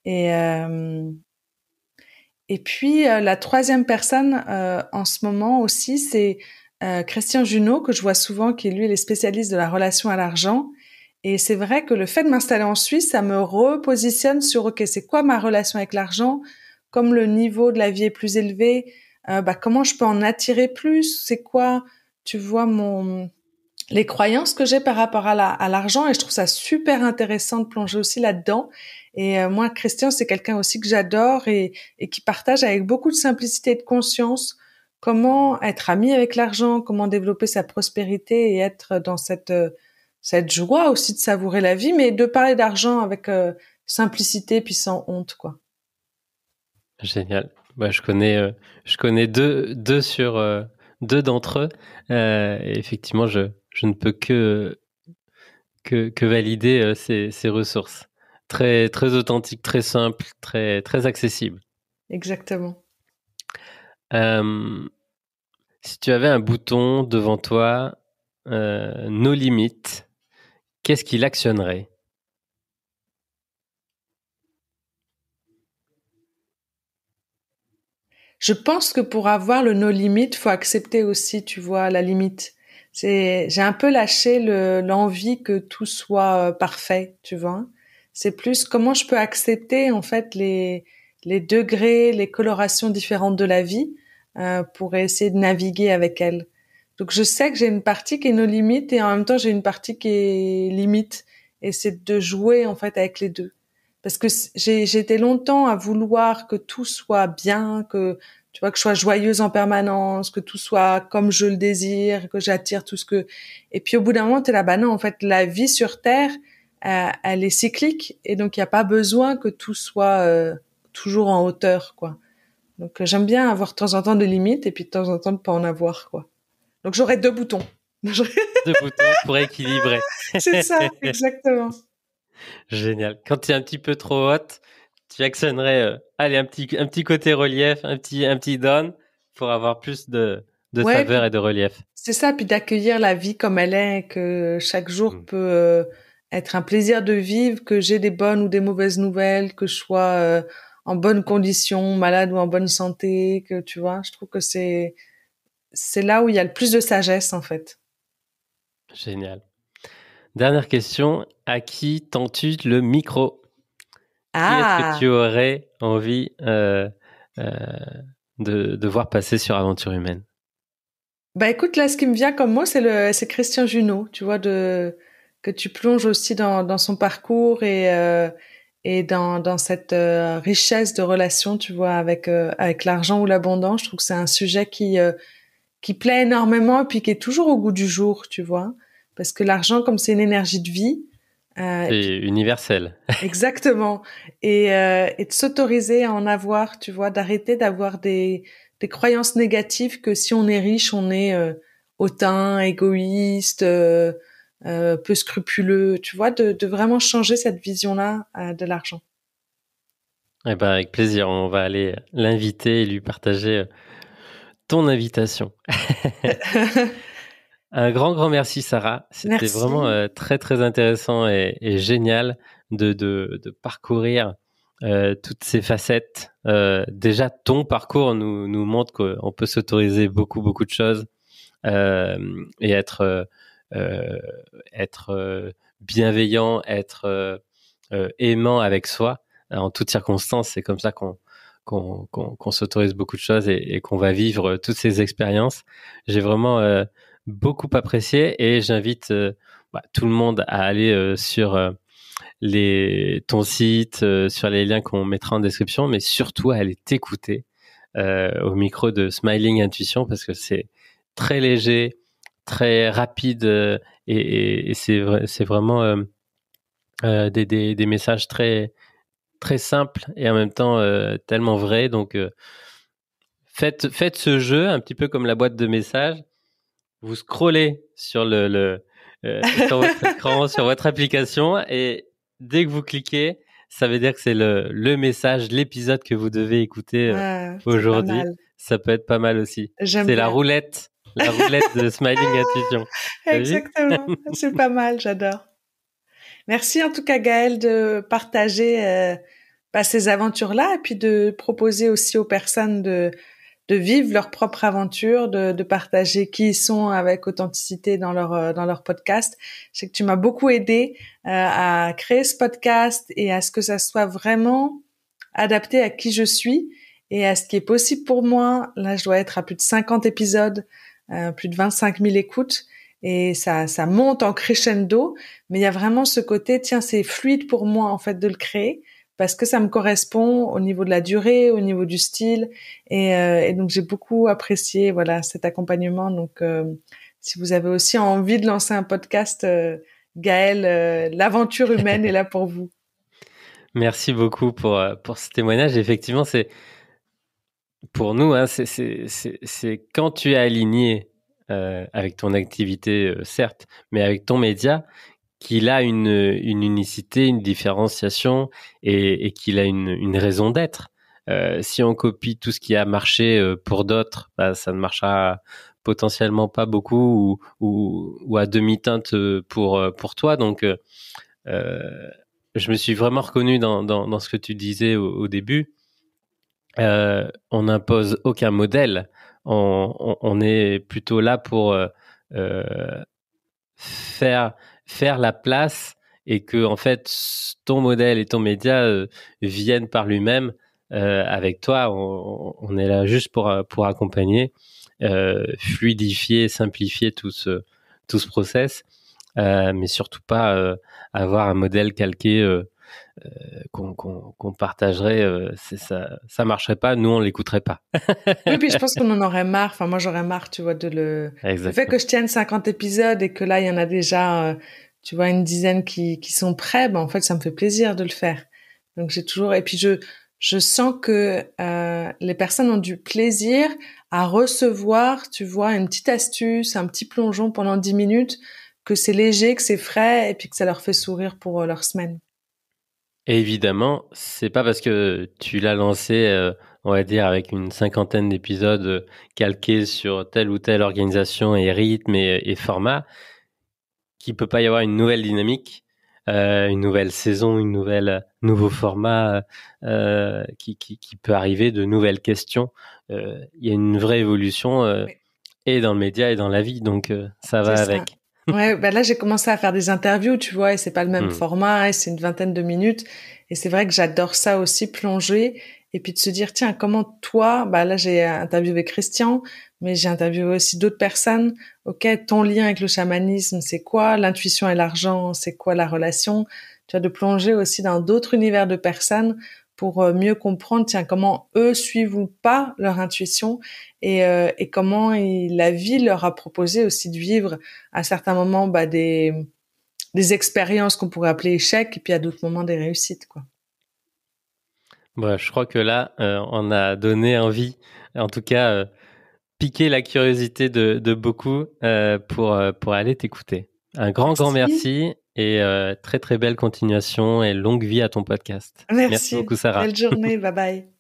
Et et puis la troisième personne en ce moment aussi, c'est Christian Junot que je vois souvent, qui lui il est spécialiste de la relation à l'argent. Et c'est vrai que le fait de m'installer en Suisse, ça me repositionne sur ok, c'est quoi ma relation avec l'argent? comme le niveau de la vie est plus élevé, comment je peux en attirer plus? C'est quoi, tu vois, les croyances que j'ai par rapport à l'argent, et je trouve ça super intéressant de plonger aussi là-dedans. Et moi, Christian, c'est quelqu'un aussi que j'adore et qui partage avec beaucoup de simplicité et de conscience comment être ami avec l'argent, comment développer sa prospérité et être dans cette joie aussi de savourer la vie, mais de parler d'argent avec simplicité puis sans honte, quoi. Génial. Bah, je connais deux d'entre eux. Et effectivement, je ne peux que valider ces ressources. Très, très authentiques, très simples, très, très accessibles. Exactement. Euh, Si tu avais un bouton devant toi, no limit, qu'est-ce qu'il actionnerait? Je pense que pour avoir le no limit, faut accepter aussi, tu vois, la limite. J'ai un peu lâché l'envie que tout soit parfait, tu vois. C'est plus comment je peux accepter, en fait, les degrés, les colorations différentes de la vie, pour essayer de naviguer avec elle. Donc, je sais que j'ai une partie qui est no limit et en même temps, j'ai une partie qui est limite. Et c'est de jouer, en fait, avec les deux. Parce que j'ai été longtemps à vouloir que tout soit bien, que tu vois que je sois joyeuse en permanence, que tout soit comme je le désire, que j'attire tout ce que. Et puis au bout d'un moment, t'es là, bah non, en fait, la vie sur Terre, elle est cyclique et donc il y a pas besoin que tout soit toujours en hauteur, quoi. Donc j'aime bien avoir de temps en temps des limites et puis de temps en temps de pas en avoir, quoi. Donc j'aurais deux boutons. Deux boutons pour équilibrer. C'est ça, exactement. Génial. Quand tu es un petit peu trop haute, tu actionnerais, allez, un petit côté relief, un petit down pour avoir plus de Ouais, saveur puis et de relief. c'est ça, puis d'accueillir la vie comme elle est, que chaque jour Mm. peut être un plaisir de vivre, que j'ai des bonnes ou des mauvaises nouvelles, que je sois en bonne condition, malade ou en bonne santé, que tu vois, je trouve que c'est là où il y a le plus de sagesse en fait. Génial. Dernière question. À qui tends-tu le micro? Qui est-ce que tu Ah, aurais envie euh, de voir passer sur Aventure Humaine? bah écoute, là, ce qui me vient comme mot, c'est Christian Junot, tu vois, que tu plonges aussi dans son parcours et dans cette richesse de relations, tu vois, avec l'argent ou l'abondance. Je trouve que c'est un sujet qui plaît énormément et puis qui est toujours au goût du jour, tu vois, parce que l'argent, comme c'est une énergie de vie, et puis C'est universel. exactement, et de s'autoriser à en avoir, tu vois, d'arrêter d'avoir des croyances négatives que si on est riche, on est hautain, égoïste, peu scrupuleux, tu vois, de vraiment changer cette vision-là de l'argent. Eh ben, avec plaisir. On va aller l'inviter et lui partager ton invitation. Un grand, grand merci, Sarah. C'était vraiment Merci. très, très intéressant et génial de parcourir toutes ces facettes. Déjà, ton parcours nous montre qu'on peut s'autoriser beaucoup, beaucoup de choses et euh, être bienveillant, être aimant avec soi en toutes circonstances. C'est comme ça qu'on s'autorise beaucoup de choses et qu'on va vivre toutes ces expériences. J'ai vraiment beaucoup apprécié et j'invite tout le monde à aller sur ton site, sur les liens qu'on mettra en description, mais surtout à aller t'écouter au micro de Smiling Intuition parce que c'est très léger, très rapide et c'est vraiment des messages très très simples et en même temps tellement vrais. Donc faites ce jeu un petit peu comme la boîte de messages. Vous scrollez sur sur votre écran, sur votre application et dès que vous cliquez, ça veut dire que c'est le message, l'épisode que vous devez écouter Ah, c'est pas aujourd'hui. mal. Ça peut être pas mal aussi. J'aime C'est bien. la roulette de Smiling Intuition. T'as vu? Exactement. C'est pas mal, j'adore. Merci en tout cas Gaëlle de partager ces aventures-là et puis de proposer aussi aux personnes de vivre leur propre aventure, de partager qui ils sont avec authenticité dans leur podcast. Je sais que tu m'as beaucoup aidé à créer ce podcast et à ce que ça soit vraiment adapté à qui je suis et à ce qui est possible pour moi. Là, je dois être à plus de 50 épisodes, plus de 25 000 écoutes. Et ça monte en crescendo, mais il y a vraiment ce côté, tiens, c'est fluide pour moi, en fait, de le créer, parce que ça me correspond au niveau de la durée, au niveau du style. Et donc, j'ai beaucoup apprécié, voilà, cet accompagnement. Donc, si vous avez aussi envie de lancer un podcast, Gaël, l'aventure humaine est là pour vous. Merci beaucoup pour ce témoignage. Effectivement, c'est pour nous, hein, c'est quand tu es aligné avec ton activité, certes, mais avec ton média, qu'il a une unicité, une différenciation et qu'il a une raison d'être. Si on copie tout ce qui a marché pour d'autres, bah, ça ne marchera potentiellement pas beaucoup ou à demi-teinte pour toi. Donc, je me suis vraiment reconnu dans ce que tu disais au début. On n'impose aucun modèle. On est plutôt là pour faire la place et que en fait ton modèle et ton média viennent par lui-même avec toi. On est là juste pour accompagner, fluidifier, simplifier tout ce process, mais surtout pas avoir un modèle calqué qu'on partagerait. Ça marcherait pas, nous on l'écouterait pas. Oui, puis je pense qu'on en aurait marre. Enfin, moi, j'aurais marre, tu vois, le fait que je tienne 50 épisodes et que là, il y en a déjà, tu vois, une dizaine qui sont prêts. Ben, en fait, ça me fait plaisir de le faire. Donc, et puis je sens que, les personnes ont du plaisir à recevoir, tu vois, une petite astuce, un petit plongeon pendant 10 minutes, que c'est léger, que c'est frais et puis que ça leur fait sourire pour leur semaine. Et évidemment, c'est pas parce que tu l'as lancé, on va dire, avec une cinquantaine d'épisodes calqués sur telle ou telle organisation et rythme et format, qu'il peut pas y avoir une nouvelle dynamique, une nouvelle saison, nouveau format qui peut arriver, de nouvelles questions. Il y a une vraie évolution Oui. et dans le média et dans la vie, donc ça C'est va ça. avec. Ouais, ben là j'ai commencé à faire des interviews, tu vois, et c'est pas le même Hmm. format, et c'est une vingtaine de minutes, et c'est vrai que j'adore ça aussi, plonger, et puis de se dire tiens comment toi, bah là j'ai interviewé Christian, mais j'ai interviewé aussi d'autres personnes. Ok, ton lien avec le chamanisme, c'est quoi? L'intuition et l'argent, c'est quoi la relation? Tu vois, de plonger aussi dans d'autres univers de personnes pour mieux comprendre tiens comment eux suivent ou pas leur intuition et comment la vie leur a proposé aussi de vivre à certains moments bah, des expériences qu'on pourrait appeler échecs et puis à d'autres moments des réussites quoi. Bref, je crois que là, on a donné envie, en tout cas, piqué la curiosité de beaucoup pour aller t'écouter. Un grand Merci. merci et très très belle continuation et longue vie à ton podcast. Merci Merci. beaucoup, Sarah. Belle journée. Bye bye.